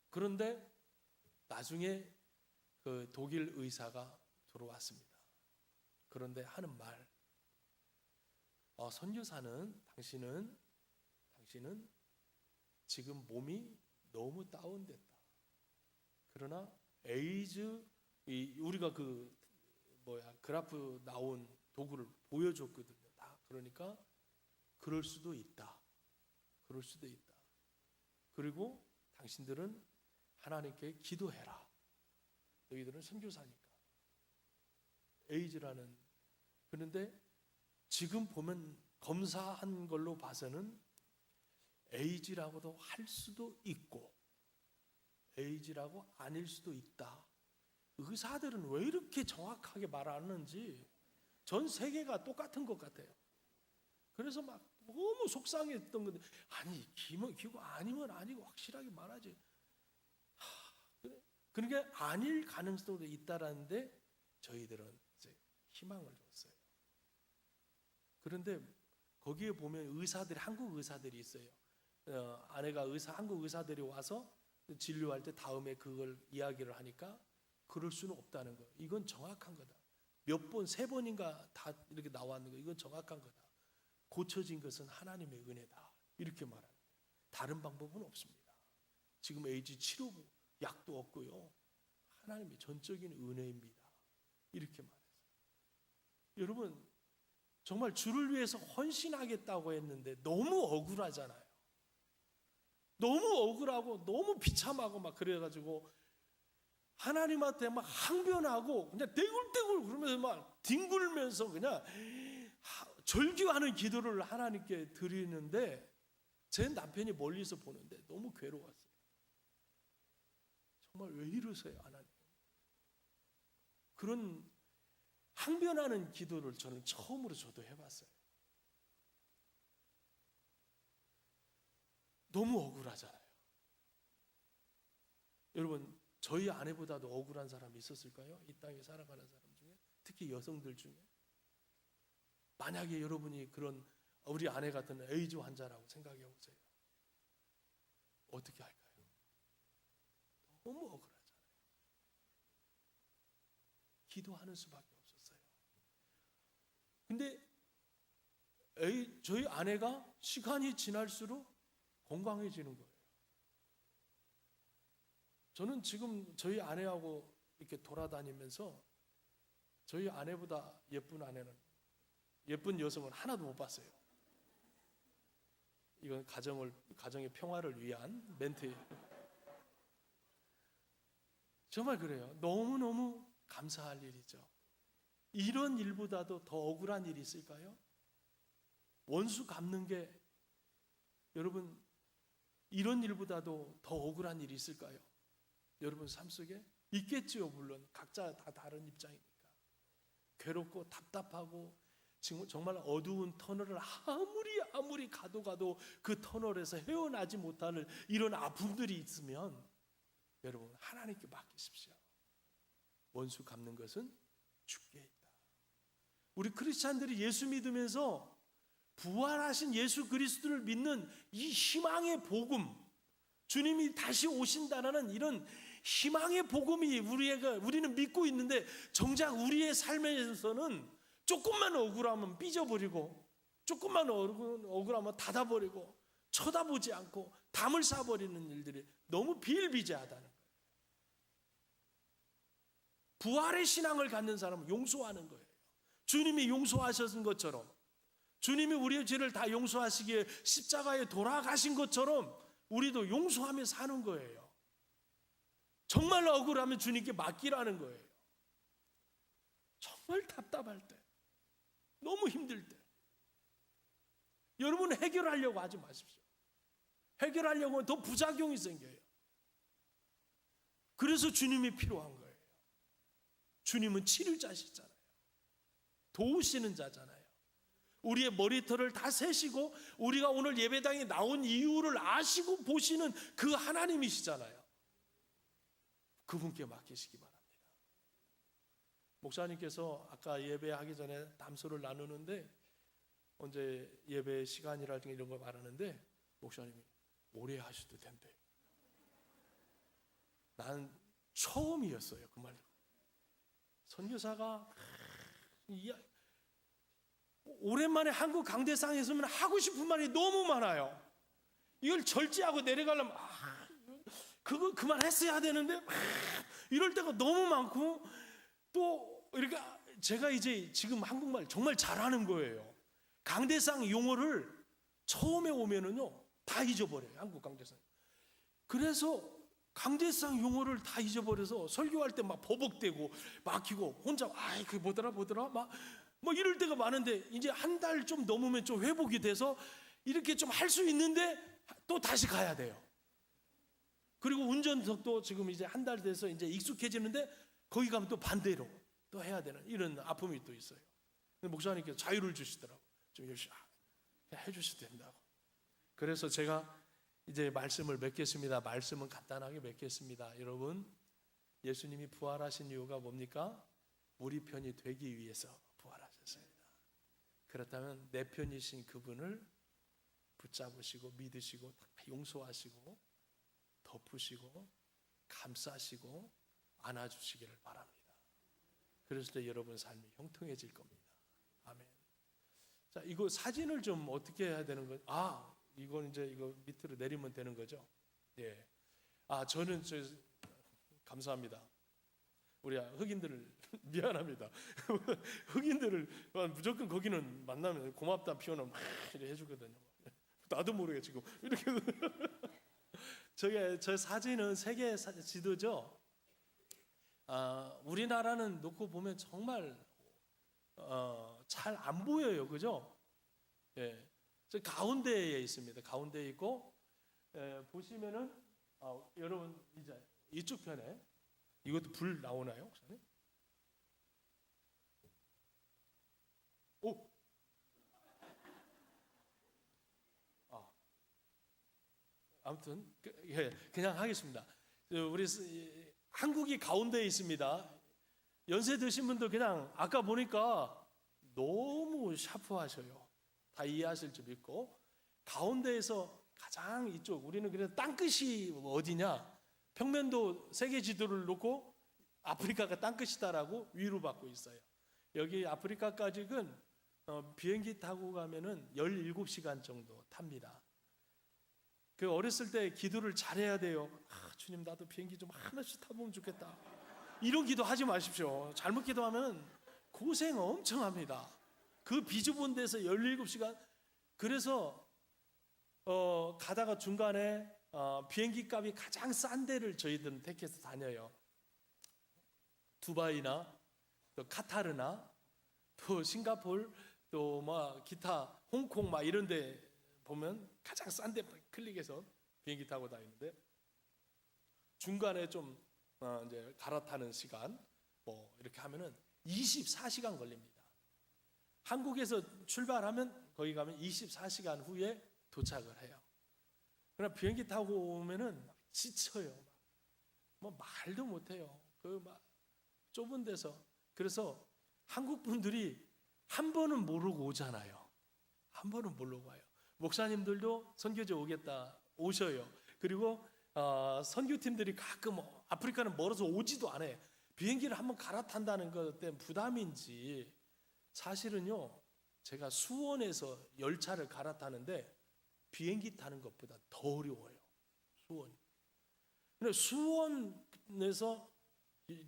[SPEAKER 1] 그런데 나중에 그 독일 의사가 들어왔습니다. 그런데 하는 말, 선교사는 당신은 지금 몸이 너무 다운됐다. 그러나 에이즈 우리가 그래프 나온 도구를 보여줬거든요. 다. 그러니까 그럴 수도 있다. 그리고 당신들은 하나님께 기도해라. 너희들은 선교사니까. 에이즈라는. 그런데 지금 보면 검사한 걸로 봐서는 에이즈라고도 할 수도 있고 에이즈라고 아닐 수도 있다. 의사들은 왜 이렇게 정확하게 말하는지 전 세계가 똑같은 것 같아요. 그래서 막 너무 속상했던 건데 아니 기고 아니면 아니고 확실하게 말하지. 그러니까 아닐 가능성도 있다라는데 저희들은 이제 희망을 줬어요. 그런데 거기에 보면 의사들이 한국 의사들이 있어요. 아내가 한국 의사들이 와서 진료할 때 다음에 그걸 이야기를 하니까 그럴 수는 없다는 거예요. 이건 정확한 거다. 몇 번, 3번인가 다 이렇게 나왔는 거. 이건 정확한 거다. 고쳐진 것은 하나님의 은혜다. 이렇게 말하는 거예요. 다른 방법은 없습니다. 지금 에이즈 치료 약도 없고요. 하나님의 전적인 은혜입니다. 이렇게 말했어요. 여러분 정말 주를 위해서 헌신하겠다고 했는데 너무 억울하잖아요. 너무 억울하고 너무 비참하고 막 그래가지고 하나님한테 막 항변하고 그냥 떼굴떼굴 그러면서 막 뒹굴면서 그냥 절규하는 기도를 하나님께 드리는데 제 남편이 멀리서 보는데 너무 괴로웠어요. 정말 왜 이러세요 하나님? 그런 항변하는 기도를 저는 처음으로 저도 해봤어요. 너무 억울하잖아요. 여러분, 저희 아내보다도 억울한 사람이 있었을까요? 이 땅에 살아가는 사람 중에, 특히 여성들 중에. 만약에 여러분이 그런 우리 아내 같은 에이즈 환자라고 생각해 보세요. 어떻게 할까요? 너무 억울하잖아요. 기도하는 수밖에 없었어요. 근데 저희 아내가 시간이 지날수록 건강해지는 거예요. 저는 지금 저희 아내하고 이렇게 돌아다니면서 저희 아내보다 예쁜 여성은 하나도 못 봤어요. 이건 가정의 평화를 위한 멘트예요. 정말 그래요. 너무너무 감사할 일이죠. 이런 일보다도 더 억울한 일이 있을까요? 원수 갚는 게, 여러분, 이런 일보다도 더 억울한 일이 있을까요? 여러분 삶 속에 있겠지요. 물론 각자 다 다른 입장이니까. 괴롭고 답답하고 지금 정말 어두운 터널을 아무리 가도 그 터널에서 헤어나지 못하는 이런 아픔들이 있으면 여러분 하나님께 맡기십시오. 원수 갚는 것은 주께 있다. 우리 크리스찬들이 예수 믿으면서 부활하신 예수 그리스도를 믿는 이 희망의 복음, 주님이 다시 오신다는 이런 희망의 복음이 우리는 믿고 있는데, 정작 우리의 삶에서는 조금만 억울하면 삐져버리고, 조금만 억울하면 닫아버리고, 쳐다보지 않고 담을 쏴버리는 일들이 너무 비일비재하다는 거예요. 부활의 신앙을 갖는 사람은 용서하는 거예요. 주님이 용서하셨던 것처럼, 주님이 우리의 죄를 다 용서하시기에 십자가에 돌아가신 것처럼 우리도 용서하며 사는 거예요. 정말 억울하면 주님께 맡기라는 거예요. 정말 답답할 때, 너무 힘들 때 여러분 해결하려고 하지 마십시오. 해결하려고 하면 더 부작용이 생겨요. 그래서 주님이 필요한 거예요. 주님은 치료자시잖아요. 도우시는 자잖아요. 우리의 머리털을 다 세시고 우리가 오늘 예배당에 나온 이유를 아시고 보시는 그 하나님이시잖아요. 그분께 맡기시기 바랍니다. 목사님께서 아까 예배하기 전에 담소를 나누는데, 언제 예배 시간이라든가 이런 걸 말하는데 목사님이 오래 하셔도 된대. 난 처음이었어요. 그 말. 선교사가 오랜만에 한국 강대상에 있으면 하고 싶은 말이 너무 많아요. 이걸 절제하고 내려가려면 그만 했어야 되는데 이럴 때가 너무 많고, 또 이렇게 제가 이제 지금 한국말 정말 잘하는 거예요. 강대상 용어를 처음에 오면은요 다 잊어버려요. 한국 강대상. 그래서 강대상 용어를 다 잊어버려서 설교할 때 막 버벅대고 막히고 혼자 그게 뭐더라 막 뭐 이럴 때가 많은데, 이제 한 달 좀 넘으면 좀 회복이 돼서 이렇게 좀 할 수 있는데 또 다시 가야 돼요. 그리고 운전석도 지금 이제 한 달 돼서 이제 익숙해지는데 거기 가면 또 반대로 또 해야 되는 이런 아픔이 또 있어요. 근데 목사님께서 자유를 주시더라고. 좀 열심히 해주셔도 된다고. 그래서 제가 이제 말씀을 맺겠습니다. 말씀은 간단하게 맺겠습니다. 여러분, 예수님이 부활하신 이유가 뭡니까? 우리 편이 되기 위해서 부활하셨습니다. 그렇다면 내 편이신 그분을 붙잡으시고 믿으시고 용서하시고 덮으시고 감싸시고 안아주시기를 바랍니다. 그랬을 때 여러분 삶이 형통해질 겁니다. 아멘. 자, 이거 사진을 좀 어떻게 해야 되는 거죠? 이건 이제 이거 밑으로 내리면 되는 거죠. 예. 저는 감사합니다. 우리 흑인들을 미안합니다. 흑인들을 무조건 거기는 만나면 고맙다 표현을 막 해주거든요. 나도 모르게 지금 이렇게. 저 사진은 세계 지도죠. 우리나라는 놓고 보면 정말 잘 안 보여요, 그죠? 예. 저 가운데에 있습니다. 가운데에 있고, 보시면은 여러분 이제 이쪽 편에 이것도 불 나오나요, 혹시? 오, 아무튼 그냥 하겠습니다. 우리 한국이 가운데에 있습니다. 연세 드신 분들 그냥 아까 보니까 너무 샤프하셔요. 다 이해하실 줄 믿고 가운데에서 가장 이쪽 우리는 그래서 땅끝이 어디냐? 평면도 세계 지도를 놓고 아프리카가 땅끝이다라고 위로 받고 있어요. 여기 아프리카까지는 비행기 타고 가면은 17시간 정도 탑니다. 그 어렸을 때 기도를 잘해야 돼요. 주님 나도 비행기 좀 하나씩 타보면 좋겠다. 이런 기도 하지 마십시오. 잘못 기도하면 고생 엄청 합니다. 그 비좁은 데서 17시간. 그래서 가다가 중간에 비행기 값이 가장 싼 데를 저희들은 택해서 다녀요. 두바이나 또 카타르나 또 싱가포르 또 뭐 기타 홍콩 막 이런 데 보면 가장 싼 데 클릭해서 비행기 타고 다니는데 중간에 좀 이제 갈아타는 시간 뭐 이렇게 하면은 24시간 걸립니다. 한국에서 출발하면 거기 가면 24시간 후에 도착을 해요. 그러나 비행기 타고 오면은 지쳐요. 뭐 말도 못해요. 그 막 좁은 데서. 그래서 한국 분들이 한 번은 모르고 오잖아요. 한 번은 모르고 와요. 목사님들도 선교제 오겠다 오셔요. 그리고 선교팀들이 가끔 아프리카는 멀어서 오지도 않아요. 비행기를 한번 갈아탄다는 것 때문에 부담인지 사실은요 제가 수원에서 열차를 갈아타는데 비행기 타는 것보다 더 어려워요. 수원이. 근데 수원에서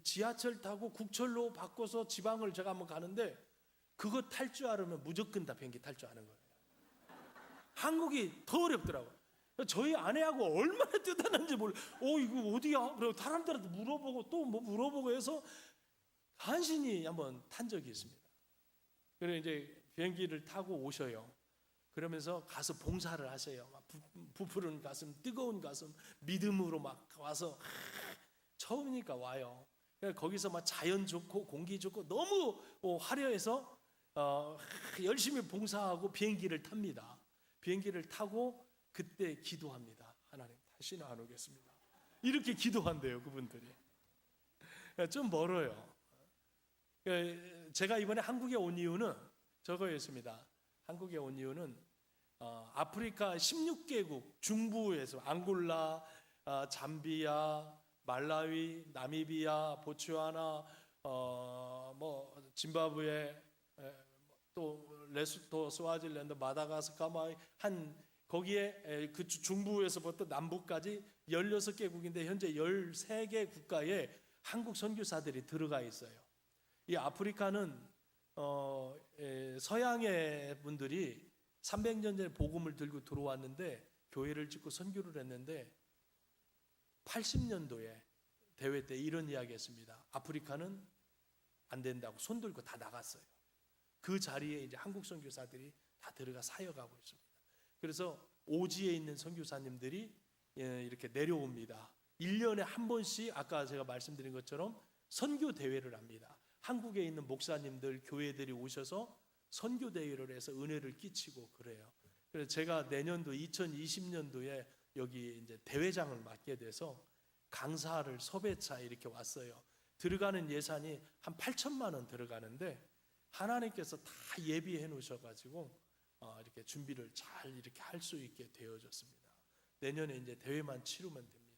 [SPEAKER 1] 지하철 타고 국철로 바꿔서 지방을 제가 한번 가는데 그거 탈 줄 알으면 무조건 다 비행기 탈 줄 아는 거예요. 한국이 더 어렵더라고요. 저희 아내하고 얼마나 뛰어다녔는지 몰라요. 이거 어디야? 그리고 사람들한테 물어보고 또 뭐 물어보고 해서 간신히 한번 탄 적이 있습니다. 그래서 이제 비행기를 타고 오셔요. 그러면서 가서 봉사를 하세요. 막 부푸른 가슴, 뜨거운 가슴, 믿음으로 막 와서 처음이니까 와요. 거기서 막 자연 좋고 공기 좋고 너무 화려해서 열심히 봉사하고 비행기를 탑니다. 비행기를 타고 그때 기도합니다. 하나님 다시는 안 오겠습니다. 이렇게 기도한대요 그분들이. 좀 멀어요. 제가 이번에 한국에 온 이유는 저거였습니다. 한국에 온 이유는 아프리카 16개국 중부에서 앙골라, 잠비아, 말라위, 나미비아, 보츠와나, 뭐 짐바브웨, 또 레소토, 스와질랜드, 마다가스카르 한 거기에 그 중부에서부터 남부까지 16개국인데 현재 13개 국가에 한국 선교사들이 들어가 있어요. 이 아프리카는 서양의 분들이 300년 전에 복음을 들고 들어왔는데 교회를 짓고 선교를 했는데 80년도에 대회 때 이런 이야기 했습니다. 아프리카는 안 된다고 손 들고 다 나갔어요. 그 자리에 이제 한국 선교사들이 다 들어가 사역하고 있습니다. 그래서 오지에 있는 선교사님들이 이렇게 내려옵니다. 1년에 한 번씩 아까 제가 말씀드린 것처럼 선교 대회를 합니다. 한국에 있는 목사님들, 교회들이 오셔서 선교 대회를 해서 은혜를 끼치고 그래요. 그래서 제가 내년도 2020년도에 여기 이제 대회장을 맡게 돼서 강사를 섭외차 이렇게 왔어요. 들어가는 예산이 한 8천만 원 들어가는데 하나님께서 다 예비해 놓으셔가지고 이렇게 준비를 잘 이렇게 할 수 있게 되어졌습니다. 내년에 이제 대회만 치르면 됩니다.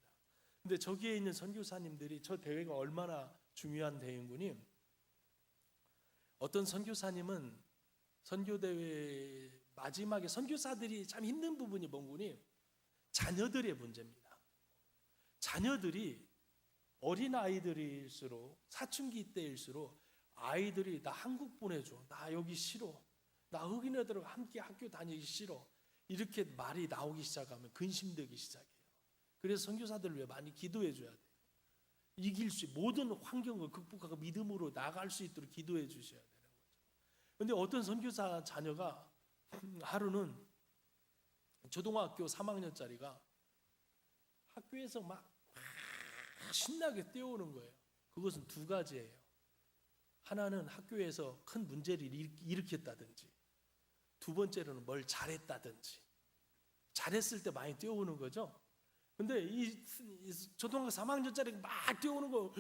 [SPEAKER 1] 근데 저기에 있는 선교사님들이 저 대회가 얼마나 중요한 대회인군이 어떤 선교사님은 선교대회 마지막에 선교사들이 참 힘든 부분이 뭔군이 자녀들의 문제입니다. 자녀들이 어린아이들일수록 사춘기 때일수록 아이들이 나 한국 보내줘, 나 여기 싫어, 나 흑인애들하고 함께 학교 다니기 싫어 이렇게 말이 나오기 시작하면 근심되기 시작해요. 그래서 선교사들을 위해 많이 기도해 줘야 돼요. 이길 수 모든 환경을 극복하고 믿음으로 나아갈 수 있도록 기도해 주셔야 되는 거죠. 그런데 어떤 선교사 자녀가 하루는 초등학교 3학년짜리가 학교에서 막 신나게 뛰어오는 거예요. 그것은 두 가지예요. 하나는 학교에서 큰 문제를 일으켰다든지, 두 번째로는 뭘 잘했다든지. 잘했을 때 많이 뛰어오는 거죠. 근데 이 초등학교 3학년짜리가 막 뛰어오는 거,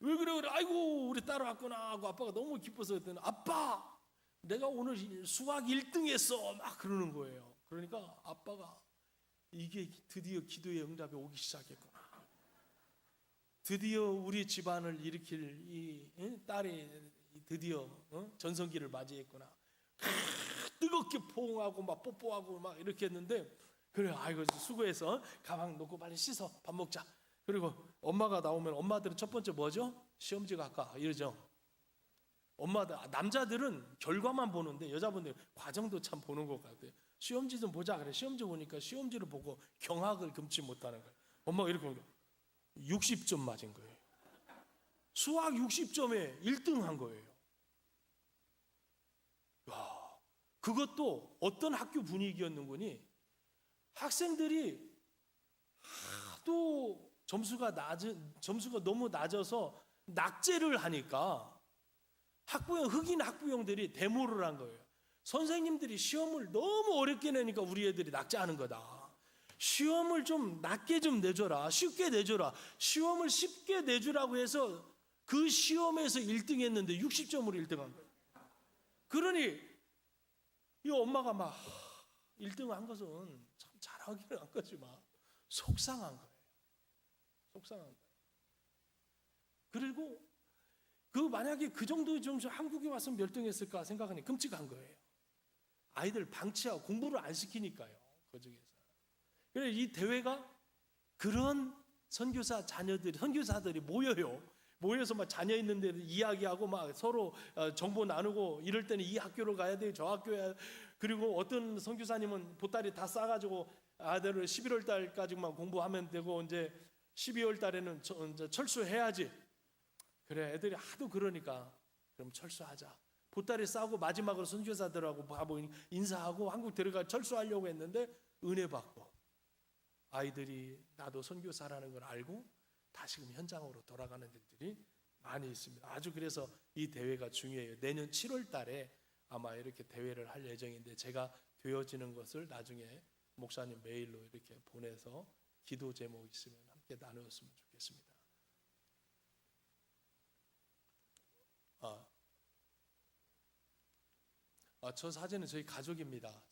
[SPEAKER 1] 왜 그래 그래, 아이고 우리 딸 왔구나 하고 아빠가 너무 기뻐서 그랬더니, 아빠 내가 오늘 수학 1등 했어 막 그러는 거예요. 그러니까 아빠가 이게 드디어 기도의 응답이 오기 시작했구나. 드디어 우리 집안을 일으킬 이 딸이 드디어 전성기를 맞이했구나. 뜨겁게 포옹하고 막 뽀뽀하고 막 이렇게 했는데, 그래 아이고 수고해서 가방 놓고 빨리 씻어 밥 먹자. 그리고 엄마가 나오면 엄마들은 첫 번째 뭐죠? 시험지 갈까 이러죠. 엄마들, 남자들은 결과만 보는데 여자분들 과정도 참 보는 것 같아요. 시험지 좀 보자 그래. 시험지 보니까 시험지를 보고 경악을 금치 못하는 거예요. 엄마가 이렇게 보니까 60점 맞은 거예요. 수학 60점에 1등 한 거예요. 야, 그것도 어떤 학교 분위기였는거니, 학생들이 하도 점수가 너무 낮아서 낙제를 하니까 흑인 학부형들이 데모를 한 거예요. 선생님들이 시험을 너무 어렵게 내니까 우리 애들이 낙제하는 거다. 시험을 좀 낮게 좀 내줘라. 쉽게 내줘라. 시험을 쉽게 내주라고 해서 그 시험에서 1등 했는데 60점으로 1등 한 거예요. 그러니 이 엄마가 막 1등 한 것은 참 잘하기는 한 거지만 속상한 거예요. 속상한 거예요. 그리고 만약에 그 정도 점수 한국에 와서 몇 등 했을까 생각하니 끔찍한 거예요. 아이들 방치하고 공부를 안 시키니까요. 그 중에서. 그래서 이 대회가 그런 선교사들이 모여요. 모여서 막 자녀 있는 데 이야기하고 막 서로 정보 나누고, 이럴 때는 이 학교로 가야 돼, 저 학교에. 그리고 어떤 선교사님은 보따리 다 싸가지고 아들을 11월 달까지만 공부하면 되고 이제 12월 달에는 이제 철수해야지. 그래, 애들이 하도 그러니까 그럼 철수하자. 보따리 싸고 마지막으로 선교사들하고 인사하고 한국 들어가 철수하려고 했는데 은혜 받고 아이들이 나도 선교사라는 걸 알고 다시금 현장으로 돌아가는 일들이 많이 있습니다. 아주 그래서 이 대회가 중요해요. 내년 7월 달에 아마 이렇게 대회를 할 예정인데, 제가 되어지는 것을 나중에 목사님 메일로 이렇게 보내서 기도 제목 있으면 함께 나누었으면 좋겠습니다. 저 사진은 저희 가족입니다.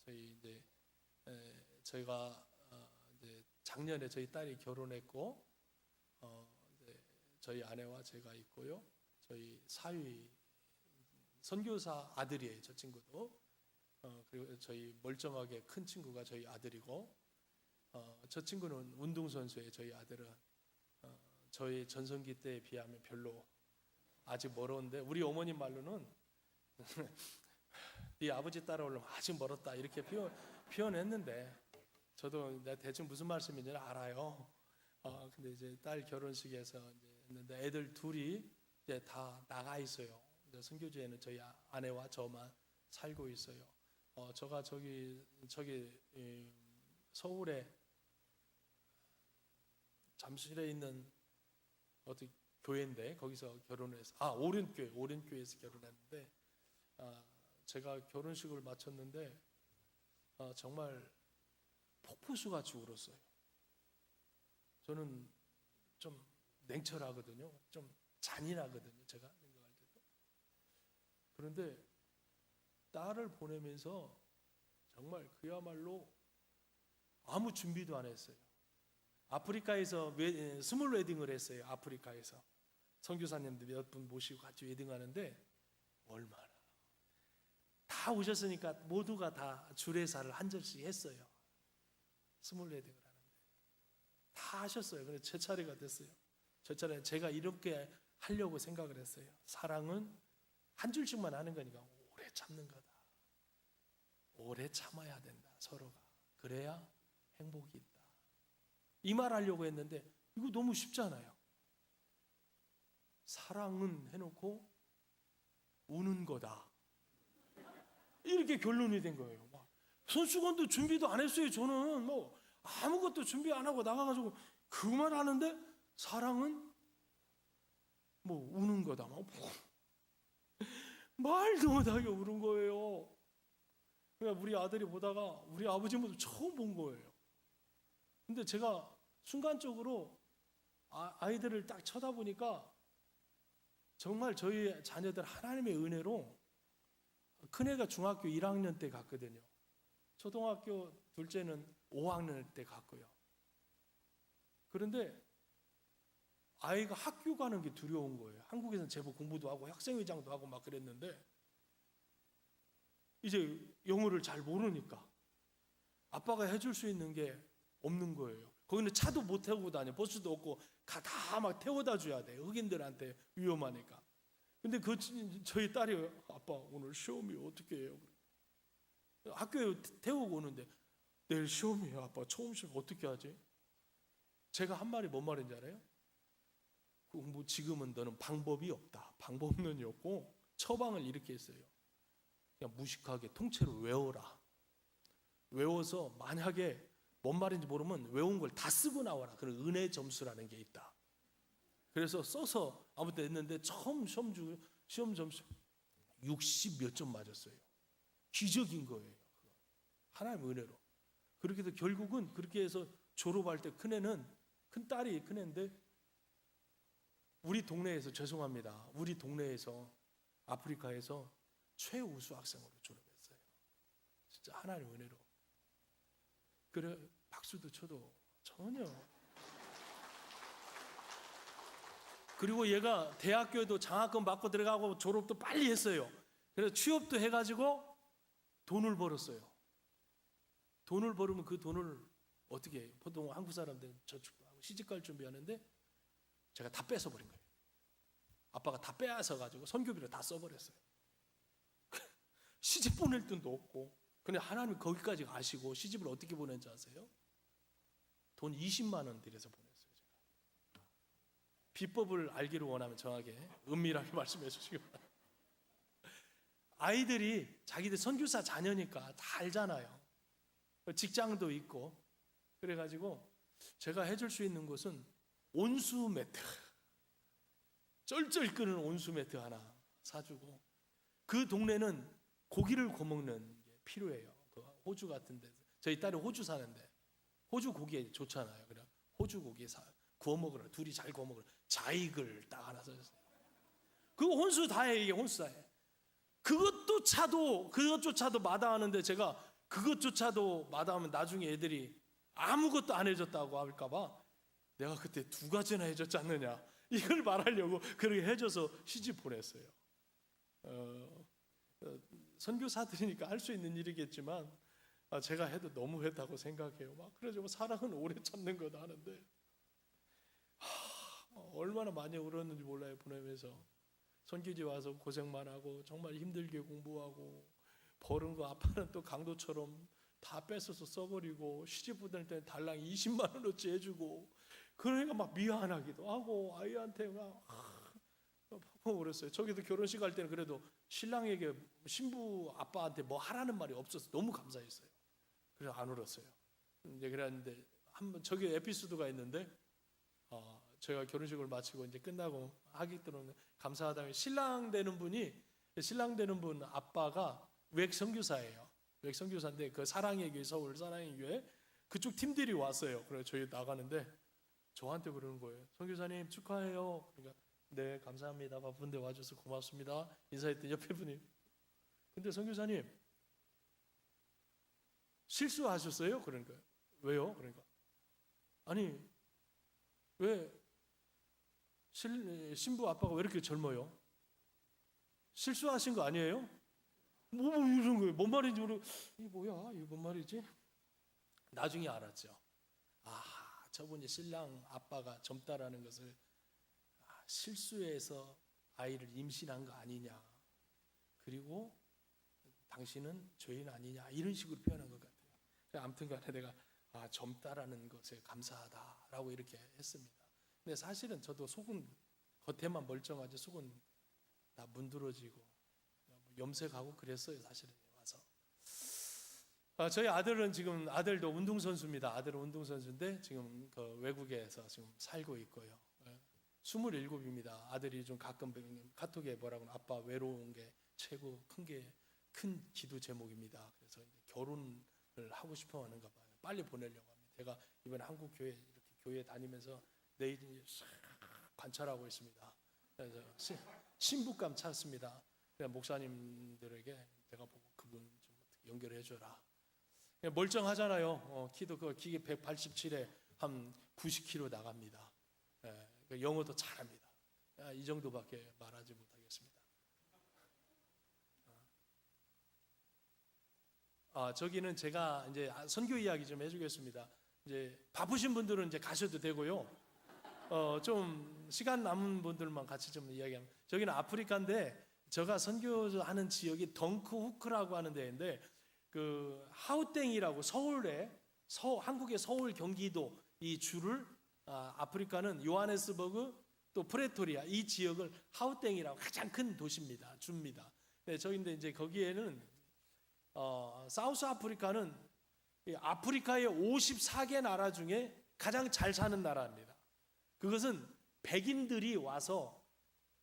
[SPEAKER 1] 저희가 이제 작년에 저희 딸이 결혼했고, 이제 저희 아내와 제가 있고요. 저희 사위 선교사 아들이에요. 저 친구도. 그리고 저희 멀쩡하게 큰 친구가 저희 아들이고, 저 친구는 운동선수예요. 저희 아들은 저희 전성기 때에 비하면 별로 아직 멀었는데, 우리 어머님 말로는 네 아버지 따라오려면 아직 멀었다 이렇게 표현했는데, 저도 대충 무슨 말씀인지 알아요. 근데 이제 딸 결혼식에서 이제 했는데 애들 둘이 이제 다 나가 있어요. 선교지에는 저희 아내와 저만 살고 있어요. 제가 저기 서울에 잠실에 있는 어떤 교회인데 거기서 결혼해서 오륜교회에서 결혼했는데, 제가 결혼식을 마쳤는데 정말 폭포수같이 울었어요. 저는 좀 냉철하거든요. 좀 잔인하거든요. 제가 생각할 때도. 그런데 딸을 보내면서 정말 그야말로 아무 준비도 안 했어요. 아프리카에서 스몰 웨딩을 했어요. 아프리카에서 선교사님들 몇 분 모시고 같이 웨딩하는데, 얼마나 다 오셨으니까 모두가 다 주례사를 한 절씩 했어요. 스몰 웨딩을 하는데 다 하셨어요. 그래서 제 차례가 됐어요. 제 차례. 제가 이렇게 하려고 생각을 했어요. 사랑은 한 줄씩만 하는 거니까 오래 참는 거다. 오래 참아야 된다. 서로가. 그래야 행복이 있다. 이 말 하려고 했는데 이거 너무 쉽잖아요. 사랑은 해놓고 우는 거다. 이렇게 결론이 된 거예요. 손수건도 준비도 안 했어요. 저는 아무것도 준비 안 하고 나가가지고 그 말 하는데, 사랑은 우는 거다. 말도 못하게 우는 거예요. 그러니까 우리 아들이 보다가 우리 아버지 모습 처음 본 거예요. 근데 제가 순간적으로 아이들을 딱 쳐다보니까 정말 저희 자녀들 하나님의 은혜로 큰애가 중학교 1학년 때 갔거든요. 초등학교 둘째는 5학년 때 갔고요. 그런데 아이가 학교 가는 게 두려운 거예요. 한국에서는 제법 공부도 하고 학생회장도 하고 막 그랬는데 이제 영어를 잘 모르니까 아빠가 해줄 수 있는 게 없는 거예요. 거기는 차도 못 태우고 다녀. 버스도 없고 다 막 태워다 줘야 돼. 흑인들한테 위험하니까. 근데 저희 딸이 아빠 오늘 시험이 어떻게 해요? 학교에 태우고 오는데 내일 시험이에요. 아빠 처음 시험 어떻게 하지? 제가 한 말이 뭔 말인지 알아요? 뭐 지금은 너는 방법이 없다. 방법론이 없고 처방을 이렇게 했어요. 그냥 무식하게 통째로 외워라. 외워서 만약에 뭔 말인지 모르면 외운 걸 다 쓰고 나와라. 그런 은혜 점수라는 게 있다. 그래서 써서 아무튼 했는데 처음 시험 점수 60 몇 점 맞았어요. 기적인 거예요. 하나님의 은혜로. 그렇게 해서 결국은 그렇게 해서 졸업할 때 큰 딸이 큰애인데 우리 동네에서 죄송합니다. 우리 동네에서 아프리카에서 최우수 학생으로 졸업했어요. 진짜 하나님의 은혜로. 그래 박수도 쳐도 전혀. 그리고 얘가 대학교에도 장학금 받고 들어가고 졸업도 빨리 했어요. 그래서 취업도 해가지고 돈을 벌었어요. 돈을 벌으면 그 돈을 어떻게 해요? 보통 한국 사람들은 저축도 하고 시집갈 준비하는데 제가 다 뺏어버린 거예요. 아빠가 다 빼앗아가지고 선교비를 다 써버렸어요. 시집 보낼 돈도 없고. 근데 하나님이 거기까지 가시고 시집을 어떻게 보낸지 아세요? 돈 20만 원 들여서 보냈어요. 제가. 비법을 알기를 원하면 정확하게 은밀하게 말씀해 주시기 바랍니다. 아이들이 자기들 선교사 자녀니까 다 알잖아요. 직장도 있고. 그래가지고 제가 해줄 수 있는 것은 온수 매트, 쩔쩔 끄는 온수 매트 하나 사주고, 그 동네는 고기를 구워먹는 게 필요해요. 그 호주 같은 데서 저희 딸이 호주 사는데 호주 고기 좋잖아요. 그래 호주 고기 구워 먹으라. 둘이 잘 구워 먹으라. 자익을 딱 하나 써줬어요. 그 혼수 다해. 이게 혼수 다해. 그것조차도 마다하는데 제가 그것조차도 마다하면 나중에 애들이 아무것도 안 해줬다고 할까봐 내가 그때 2가지나 해줬지 않느냐 이걸 말하려고 그렇게 해줘서 시집 보냈어요. 선교사들이니까 할 수 있는 일이겠지만 제가 해도 너무했다고 생각해요. 막 그래서 사랑은 오래 참는 거다 하는데 얼마나 많이 울었는지 몰라요. 보내면서 선교지 와서 고생만 하고 정말 힘들게 공부하고 버는 거 아빠는 또 강도처럼 다 뺏어서 써버리고 시집 보낼 때는 달랑 20만 원어치 해주고 그러니까 막 미안하기도 하고 아이한테 막 그랬어요. 저기도 결혼식 할 때는 그래도 신랑에게 신부 아빠한테 뭐 하라는 말이 없어서 너무 감사했어요. 그래서 안 울었어요. 이제 그랬는데 한번 저기 에피소드가 있는데 제가 결혼식을 마치고 이제 끝나고 하객들은 감사하다면 신랑 되는 분 아빠가 외국 선교사예요. 외국 선교사인데 그 사랑의 교회 서울 사랑의 교회 그쪽 팀들이 왔어요. 그래서 저희 나가는데 저한테 그러는 거예요. 선교사님 축하해요. 그러니까 네 감사합니다. 바쁜데 와줘서 고맙습니다. 인사했더니 옆에 분이 근데 선교사님 실수하셨어요? 그러니까 왜요? 그러니까 아니 왜 신부 아빠가 왜 이렇게 젊어요? 실수하신 거 아니에요? 뭐 이런 거예요. 뭔 말인지 모르고 이게 뭐야? 이게 뭔 말이지? 나중에 알았죠. 저분이 신랑 아빠가 젊다라는 것을 실수해서 아이를 임신한 거 아니냐. 그리고 당신은 죄인 아니냐. 이런 식으로 표현한 것 같아요. 아무튼 간에 내가 젊다라는 것에 감사하다라고 이렇게 했습니다. 근데 사실은 저도 속은 겉에만 멀쩡하지 속은 다 문드러지고 염색하고 그랬어요. 사실은 와서. 저희 아들은 지금 아들도 운동선수입니다. 아들은 운동선수인데 지금 그 외국에서 지금 살고 있고요. 27입니다. 아들이 좀 가끔 카톡에 뭐라고 아빠 외로운 게 최고 큰 기도 제목입니다. 그래서 이제 결혼을 하고 싶어 하는가 봐요. 빨리 보내려고 합니다. 제가 이번에 한국 교회 이렇게 교회 다니면서 내일 관찰하고 있습니다. 그래서 신부감 찾습니다. 목사님들에게 내가 보고 그분 좀 연결해 줘라. 멀쩡하잖아요. 키도 그 기계 187에 한 90kg 나갑니다. 영어도 잘합니다. 이 정도밖에 말하지 못하겠습니다. 저기는 제가 이제 선교 이야기 좀 해주겠습니다. 이제 바쁘신 분들은 이제 가셔도 되고요. 좀 시간 남은 분들만 같이 좀 이야기하면, 저기는 아프리카인데 제가 선교하는 지역이 덩크후크라고 하는 데인데, 그 하우땡이라고 한국의 서울, 경기도 이 주를 아프리카는 요하네스버그 또 프레토리아 이 지역을 하우땡이라고 가장 큰 도시입니다. 주입니다. 네, 저인데 이제 거기에는 사우스 아프리카는 아프리카의 54개 나라 중에 가장 잘 사는 나라입니다. 그것은 백인들이 와서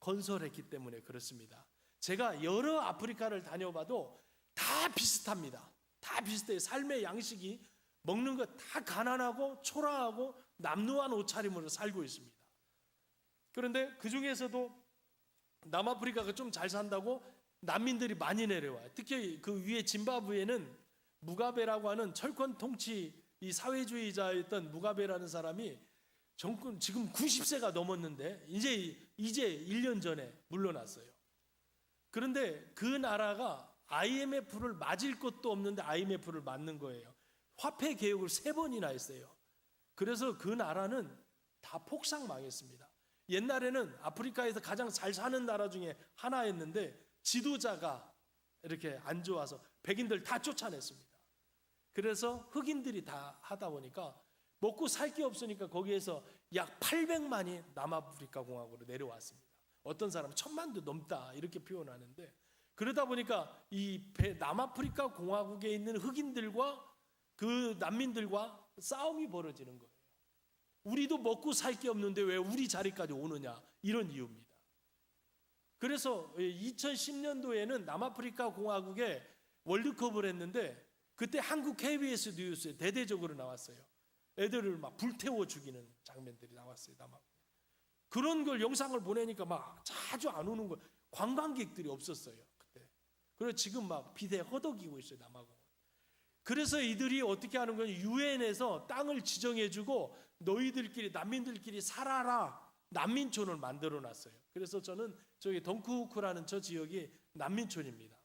[SPEAKER 1] 건설했기 때문에 그렇습니다. 제가 여러 아프리카를 다녀봐도 다 비슷합니다. 다 비슷해요. 삶의 양식이, 먹는 것 다 가난하고 초라하고 남루한 옷차림으로 살고 있습니다. 그런데 그 중에서도 남아프리카가 좀 잘 산다고 난민들이 많이 내려와요. 특히 그 위에 짐바브웨는 무가베라고 하는 철권 통치 이 사회주의자였던 무가베라는 사람이 정권 지금 90세가 넘었는데 이제 1년 전에 물러났어요. 그런데 그 나라가 IMF를 맞을 것도 없는데 IMF를 맞는 거예요. 화폐 개혁을 3번이나 했어요. 그래서 그 나라는 다 폭삭 망했습니다. 옛날에는 아프리카에서 가장 잘 사는 나라 중에 하나였는데 지도자가 이렇게 안 좋아서 백인들 다 쫓아냈습니다. 그래서 흑인들이 다 하다 보니까 먹고 살 게 없으니까 거기에서 약 800만이 남아프리카 공화국으로 내려왔습니다. 어떤 사람은 1000만도 넘다 이렇게 표현하는데, 그러다 보니까 이 남아프리카 공화국에 있는 흑인들과 그 난민들과 싸움이 벌어지는 거예요. 우리도 먹고 살 게 없는데 왜 우리 자리까지 오느냐, 이런 이유입니다. 그래서 2010년도에는 남아프리카 공화국에 월드컵을 했는데 그때 한국 KBS 뉴스에 대대적으로 나왔어요. 애들을 막 불태워 죽이는 장면들이 나왔어요. 그런 걸 영상을 보내니까 막 자주 안 오는 거예요. 관광객들이 없었어요 그때. 그래서 지금 막 비대 허덕이고 있어요 남아공. 그래서 이들이 어떻게 하는 거냐, 유엔에서 땅을 지정해주고 너희들끼리 난민들끼리 살아라, 난민촌을 만들어놨어요. 그래서 저는 저기 덩크후크라는 저 지역이 난민촌입니다.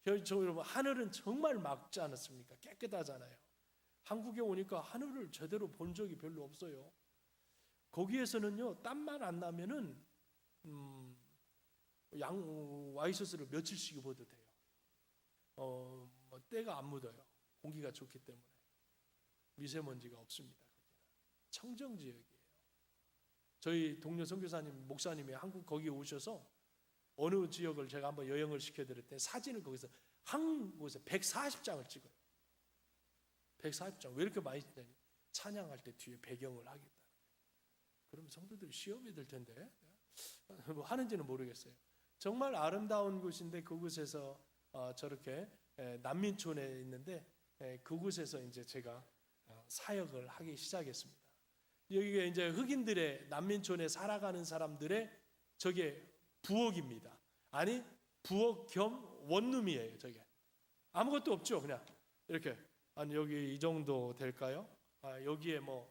[SPEAKER 1] 여러분, 하늘은 정말 맑지 않았습니까? 깨끗하잖아요. 한국에 오니까 하늘을 제대로 본 적이 별로 없어요. 거기에서는요, 땀만 안 나면은 와이셔츠를 며칠씩 입어도 돼요. 때가 안 묻어요. 공기가 좋기 때문에. 미세먼지가 없습니다. 청정 지역이에요. 저희 동료 선교사님, 목사님이 한국 거기에 오셔서 어느 지역을 제가 한번 여행을 시켜드릴 때 사진을 거기서 한 곳에 140장을 찍어요. 140장. 왜 이렇게 많이 찍냐니, 찬양할 때 뒤에 배경을 하겠다. 그럼 성도들이 시험이 될 텐데 뭐 하는지는 모르겠어요. 정말 아름다운 곳인데 그곳에서 저렇게 난민촌에 있는데 그곳에서 이제 제가 사역을 하기 시작했습니다. 여기가 이제 흑인들의 난민촌에 살아가는 사람들의 저게 부엌입니다. 아니 부엌 겸 원룸이에요. 저게 아무것도 없죠. 그냥 이렇게 아니 여기 이 정도 될까요? 여기에 뭐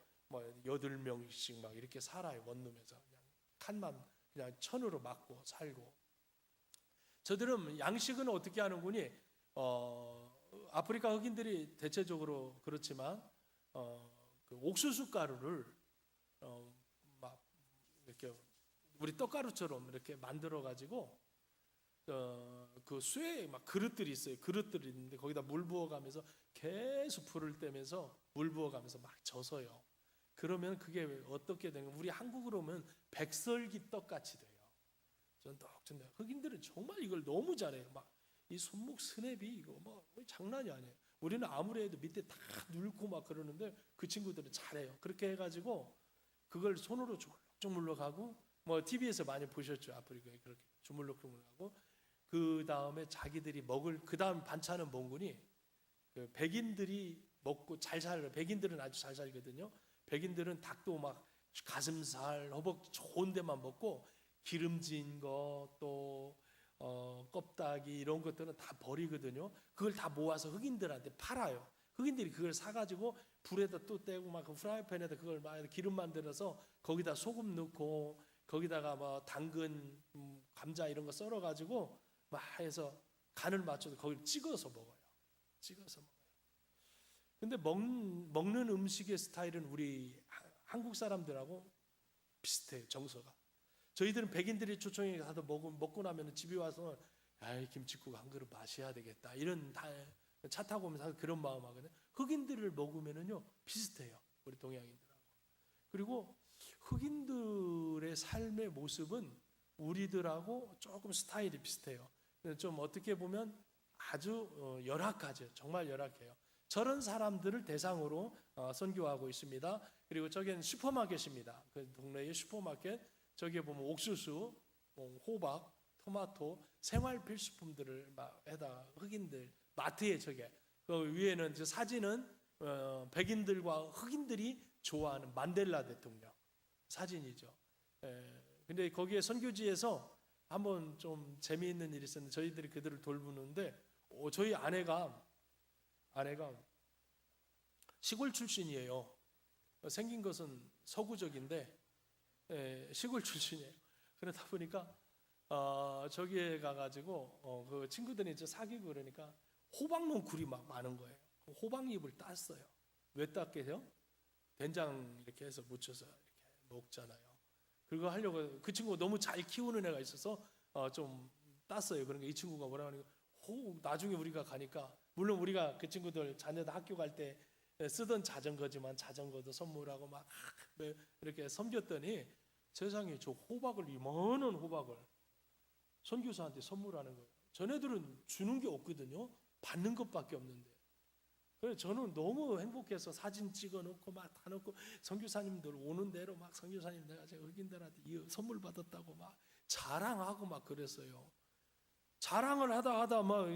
[SPEAKER 1] 8명씩 막 이렇게 살아요. 원룸에서 그냥 칸만 그냥 천으로 막고 살고. 저들은 양식은 어떻게 하는군이 아프리카 흑인들이 대체적으로 그렇지만 그 옥수수 가루를 막 이렇게 우리 떡가루처럼 이렇게 만들어 가지고 그 쇠 막 그릇들이 있어요. 그릇들이 있는데 거기다 물 부어가면서 계속 불을 떼면서 물 부어가면서 막 젖어요. 그러면 그게 어떻게 되는? 우리 한국으로 오면 백설기 떡 같이 돼요. 쫀득쫀득. 흑인들은 정말 이걸 너무 잘해요. 막 이 손목 스냅이 이거 뭐 장난이 아니에요. 우리는 아무리 해도 밑에 다 눌고 막 그러는데 그 친구들은 잘해요. 그렇게 해가지고 그걸 손으로 주물럭주물럭하고 뭐 TV에서 많이 보셨죠. 아프리카에 그렇게 주물럭주물럭하고 그 다음에 자기들이 먹을 그 다음 반찬은 뭔구니 그 백인들이 먹고 잘 살아요. 백인들은 아주 잘 살거든요. 백인들은 닭도 막 가슴살, 허벅지 좋은 데만 먹고 기름진 거 또 껍데기 이런 것들은 다 버리거든요. 그걸 다 모아서 흑인들한테 팔아요. 흑인들이 그걸 사가지고 불에다 또 떼고 막 그 프라이팬에다 그걸 막 기름 만들어서 거기다 소금 넣고 거기다가 뭐 당근, 감자 이런 거 썰어가지고 막 해서 간을 맞춰서 거기를 찍어서 먹어요. 찍어서 먹어요. 근데 먹는 음식의 스타일은 우리 한국 사람들하고 비슷해요. 정서가. 저희들은 백인들이 초청해 가서 먹고 나면 집에 와서 아이 김치국 한 그릇 마셔야 되겠다 이런 차 타고 오면서 그런 마음 하거든요. 흑인들을 먹으면은요 비슷해요. 우리 동양인들하고. 그리고 흑인들의 삶의 모습은 우리들하고 조금 스타일이 비슷해요. 좀 어떻게 보면 아주 열악하죠. 정말 열악해요. 저런 사람들을 대상으로 선교하고 있습니다. 그리고 저기는 슈퍼마켓입니다. 그 동네의 슈퍼마켓. 저기에 보면 옥수수, 호박, 토마토, 생활 필수품들을 막 해다 흑인들 마트에 저게 그 위에는 저 사진은 백인들과 흑인들이 좋아하는 만델라 대통령 사진이죠. 근데 거기에 선교지에서 한번 좀 재미있는 일이 있었는데 저희들이 그들을 돌보는데 저희 아내가 시골 출신이에요. 생긴 것은 서구적인데 시골 출신이에요. 그러다 보니까 저기에 가가지고 그 친구들이 이제 사귀고 그러니까 호박농 굴이 막 많은 거예요. 호박잎을 땄어요. 왜 땄게요? 된장 이렇게 해서 묻혀서 이렇게 먹잖아요. 그거 하려고 그 친구가 너무 잘 키우는 애가 있어서 좀 땄어요. 그러니까 이 친구가 뭐라 하니까 나중에 우리가 가니까 물론 우리가 그 친구들 자녀들 학교 갈 때 쓰던 자전거지만 자전거도 선물하고 막 이렇게 섬겼더니 세상에 저 호박을 이만한 호박을 선교사한테 선물하는 거예요. 전애들은 주는 게 없거든요. 받는 것밖에 없는데. 그래서 저는 너무 행복해서 사진 찍어 놓고 막 다 놓고 선교사님들 오는 대로 막 선교사님 내가 제가 흑인들한테 이 선물 받았다고 막 자랑하고 막 그랬어요. 자랑을 하다 막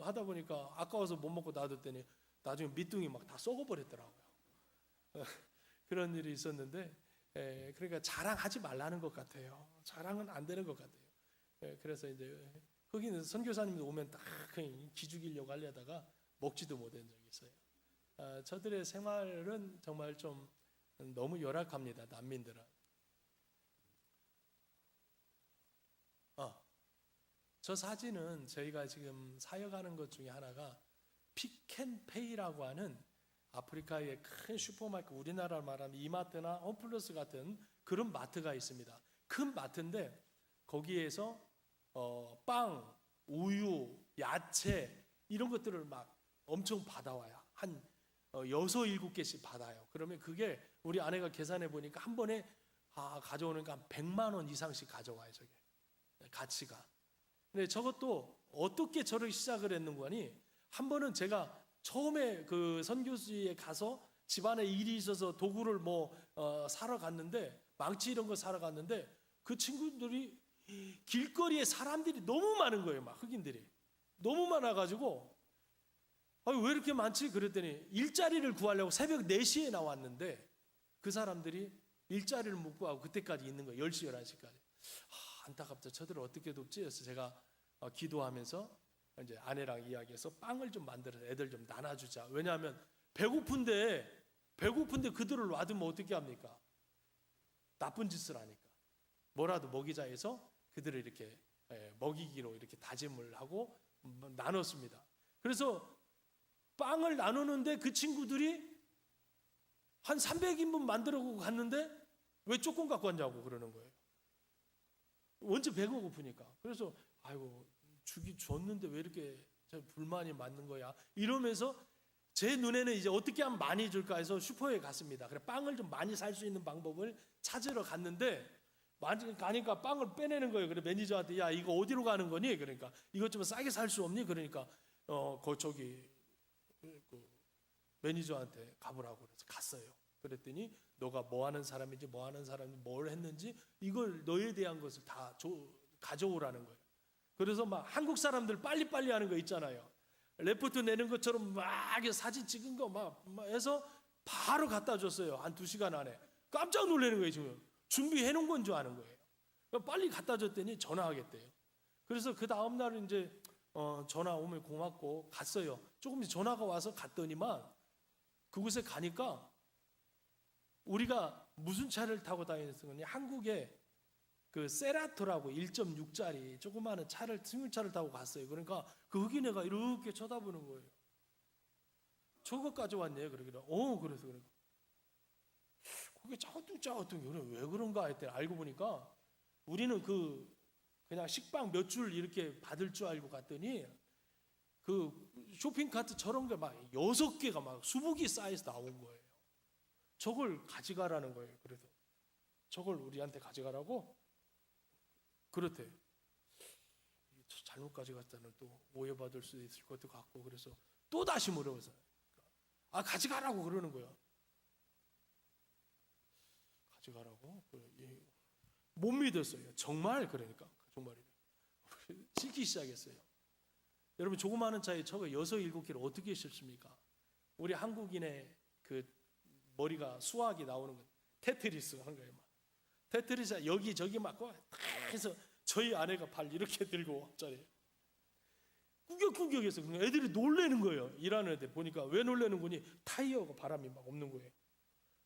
[SPEAKER 1] 하다 보니까 아까워서 못 먹고 놔뒀더니 나중에 밑둥이 막 다 썩어버렸더라고요. 그런 일이 있었는데 그러니까 자랑하지 말라는 것 같아요. 자랑은 안 되는 것 같아요. 그래서 이제 흑인 선교사님들 오면 딱 기죽이려고 하려다가 먹지도 못한 적이 있어요. 저들의 생활은 정말 좀 너무 열악합니다. 난민들은. 저 사진은 저희가 지금 사역하는 것 중에 하나가 픽앤페이라고 하는 아프리카의 큰 슈퍼마켓, 우리나라 말하면 이마트나 홈플러스 같은 그런 마트가 있습니다. 큰 마트인데 거기에서 빵, 우유, 야채 이런 것들을 막 엄청 받아와요. 한 6, 7개씩 받아요. 그러면 그게 우리 아내가 계산해 보니까 한 번에 가져오니까 한 100만 원 이상씩 가져와요. 저게 가치가. 근데 저것도 어떻게 저를 시작을 했는거니 한 번은 제가 처음에 그 선교지에 가서 집안에 일이 있어서 도구를 사러 갔는데 망치 이런 거 사러 갔는데 그 친구들이 길거리에 사람들이 너무 많은 거예요. 막 흑인들이 너무 많아가지고 왜 이렇게 많지? 그랬더니 일자리를 구하려고 새벽 4시에 나왔는데 그 사람들이 일자리를 못 구하고 그때까지 있는 거예요. 10시, 11시까지. 안타깝다. 저들을 어떻게 돕지? 그래서 제가 기도하면서 이제 아내랑 이야기해서 빵을 좀 만들어서 애들 좀 나눠주자. 왜냐하면 배고픈데 그들을 놔두면 어떻게 합니까? 나쁜 짓을 하니까. 뭐라도 먹이자 해서 그들을 이렇게 먹이기로 이렇게 다짐을 하고 나눴습니다. 그래서 빵을 나누는데 그 친구들이 한 300인분 만들어 갔는데 왜 조금 갖고 왔냐고 그러는 거예요. 언제 배가 고프니까. 그래서 아이고 줬는데 왜 이렇게 불만이 많는 거야 이러면서 제 눈에는 이제 어떻게 하면 많이 줄까 해서 슈퍼에 갔습니다. 그래 빵을 좀 많이 살 수 있는 방법을 찾으러 갔는데 가니까 빵을 빼내는 거예요. 그래 매니저한테 야 이거 어디로 가는 거니? 그러니까 이것 좀 싸게 살 수 없니? 그러니까 그 매니저한테 가보라고 그래서 갔어요. 그랬더니 너가 뭐 하는 사람인지 뭘 했는지 이걸 너에 대한 것을 다 가져오라는 거예요. 그래서 막 한국 사람들 빨리빨리 하는 거 있잖아요. 레포트 내는 것처럼 막 사진 찍은 거 막 해서 바로 갖다 줬어요. 한 2시간 안에. 깜짝 놀라는 거예요. 지금 준비해 놓은 건 줄 아는 거예요. 빨리 갖다 줬더니 전화하겠대요. 그래서 그 다음 날은 이제 전화 오면 고맙고 갔어요. 조금 전화가 와서 갔더니만 그곳에 가니까 우리가 무슨 차를 타고 다녔었냐, 한국에 그 세라토라고 1.6짜리 조그마한 차를, 승용차를 타고 갔어요. 그러니까 그 흑인애가 이렇게 쳐다보는 거예요. 저거 가져왔네요. 그러기를. 그래서 그래. 그게 짜오뚱짜오뚱. 왜 그런가 했더니 알고 보니까 우리는 그냥 식빵 몇 줄 이렇게 받을 줄 알고 갔더니 그 쇼핑카트 저런 게 막 6개가 막 수북이 쌓여서 나온 거예요. 저걸 가져가라는 거예요. 그래서 저걸 우리한테 가져가라고 그렇대. 잘못 가져갔다는 또 오해받을 수도 있을 것도 같고, 그래서 또 다시 물어보세요. 가져가라고 그러는 거야. 가져가라고? 못 믿었어요. 정말. 그러니까 정말이에요. 씻기 시작했어요. 여러분, 조그마한 차에 저거 6, 7개를 어떻게 싣습니까? 우리 한국인의 그 머리가 수학이 나오는 거 테트리스 하는 거예요. 테트리스 여기 저기 맞고 해서 저희 아내가 발 이렇게 들고 앞자리에 꾸격꾸격해서 애들이 놀래는 거예요. 일하는 애들 보니까. 왜 놀래는 거니? 타이어가 바람이 막 없는 거예요.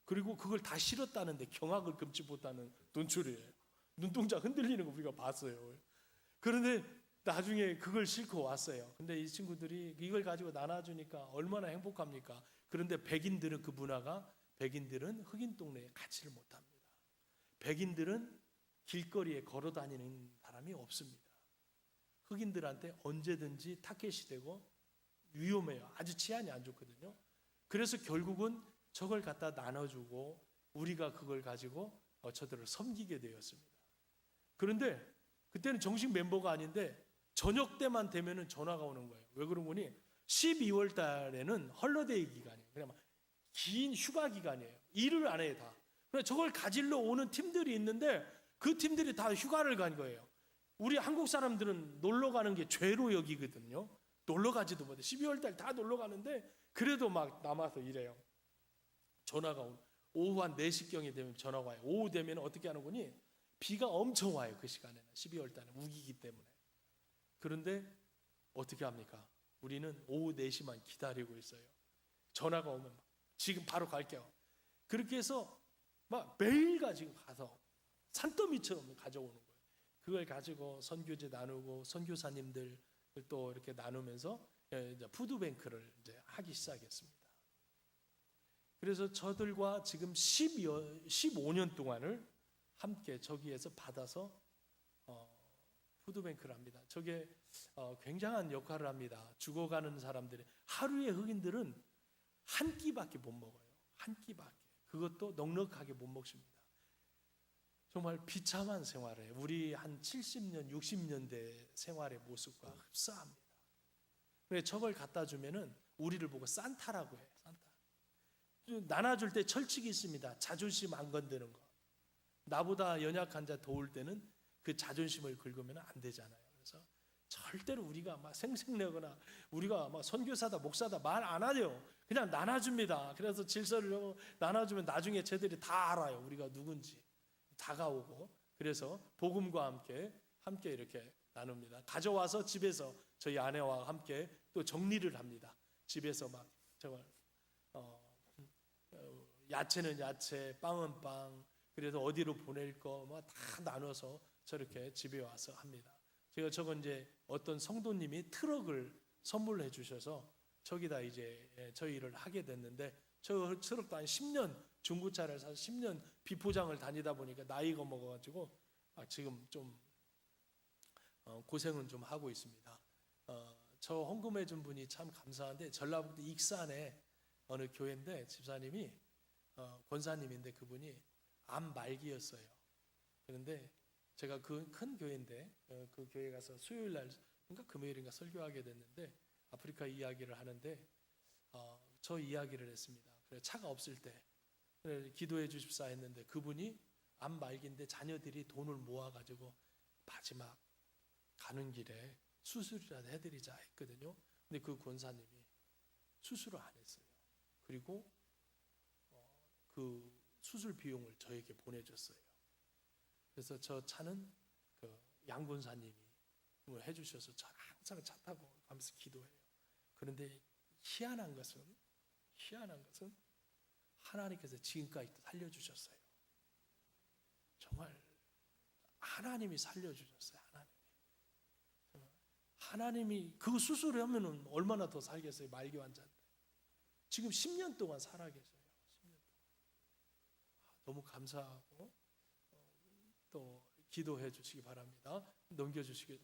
[SPEAKER 1] 그리고 그걸 다 실었다는데 경악을 금치 못하는 눈초리예요. 눈동자 흔들리는 거 우리가 봤어요. 그런데 나중에 그걸 싣고 왔어요. 근데 이 친구들이 이걸 가지고 나눠주니까 얼마나 행복합니까? 그런데 백인들은 그 문화가, 백인들은 흑인 동네에 가지를 못합니다. 백인들은 길거리에 걸어 다니는 사람이 없습니다. 흑인들한테 언제든지 타겟이 되고 위험해요. 아주 치안이 안 좋거든요. 그래서 결국은 저걸 갖다 나눠주고 우리가 그걸 가지고 저들을 섬기게 되었습니다. 그런데 그때는 정식 멤버가 아닌데 저녁 때만 되면은 전화가 오는 거예요. 왜 그런 거니? 12월 달에는 헐러데이 기간이에요. 그냥 긴 휴가 기간이에요. 일을 안 해요, 다. 그래서 저걸 가지러 오는 팀들이 있는데 그 팀들이 다 휴가를 간 거예요. 우리 한국 사람들은 놀러 가는 게 죄로 여기거든요. 놀러 가지도 못해. 12월 달 다 놀러 가는데 그래도 막 남아서 일해요. 전화가 오후 한 4시경이 되면 전화가 와요. 오후 되면 어떻게 하는 거니? 비가 엄청 와요. 그 시간에는. 12월 달에 우기기 때문에. 그런데 어떻게 합니까? 우리는 오후 4시만 기다리고 있어요. 전화가 오면 지금 바로 갈게요. 그렇게 해서 막 매일 가지고 가서 산더미처럼 가져오는 거예요. 그걸 가지고 선교제 나누고 선교사님들 또 이렇게 나누면서 이제 푸드뱅크를 이제 하기 시작했습니다. 그래서 저들과 지금 15년 동안을 함께 저기에서 받아서 푸드뱅크를 합니다. 저게 굉장한 역할을 합니다. 죽어가는 사람들이, 하루에 흑인들은 한 끼밖에 못 먹어요. 한 끼밖에. 그것도 넉넉하게 못 먹습니다. 정말 비참한 생활에 우리 한 70년, 60년대 생활의 모습과 흡사합니다. 그래 저걸 갖다 주면은 우리를 보고 산타라고 해요. 산타. 나눠줄 때 철칙이 있습니다. 자존심 안 건드는 거. 나보다 연약한 자 도울 때는 그 자존심을 긁으면 안 되잖아요. 그래서 절대로 우리가 막 생색내거나 우리가 막 선교사다 목사다 말 안 하죠. 그냥 나눠줍니다. 그래서 질서를 나눠주면 나중에 쟤들이 다 알아요. 우리가 누군지 다가오고. 그래서 복음과 함께 이렇게 나눕니다. 가져와서 집에서 저희 아내와 함께 또 정리를 합니다. 집에서 막 정말 야채는 야채, 빵은 빵. 그래서 어디로 보낼 거 막 다 나눠서 저렇게 집에 와서 합니다. 제가 저건 이제 어떤 성도님이 트럭을 선물해 주셔서 저기다 이제 저희 일을 하게 됐는데, 저 트럭도 한 10년 중고차를 사서 10년 비포장을 다니다 보니까 나이가 먹어가지고 지금 좀 고생은 좀 하고 있습니다. 저 헌금해 준 분이 참 감사한데, 전라북도 익산에 어느 교회인데 집사님이 권사님인데 그분이 암 말기였어요. 그런데 제가 그 큰 교회인데 그 교회 가서 수요일 날 그러니까 금요일인가 설교하게 됐는데 아프리카 이야기를 하는데 저 이야기를 했습니다. 그래 차가 없을 때 그래 기도해 주십사 했는데 그분이 암 말기인데 자녀들이 돈을 모아가지고 마지막 가는 길에 수술이라도 해드리자 했거든요. 근데 그 권사님이 수술을 안 했어요. 그리고 그 수술 비용을 저에게 보내줬어요. 그래서 저 차는 그 양군사님이 해주셔서 저는 항상 차 타고 가면서 기도해요. 그런데 희한한 것은 하나님께서 지금까지 살려주셨어요. 정말 하나님이 살려주셨어요. 하나님이 그 수술을 하면은 얼마나 더 살겠어요. 말기 환자인데 지금 10년 동안 살아 계세요. 10년 동안. 너무 감사하고 또 기도해 주시기 바랍니다. 넘겨주시기.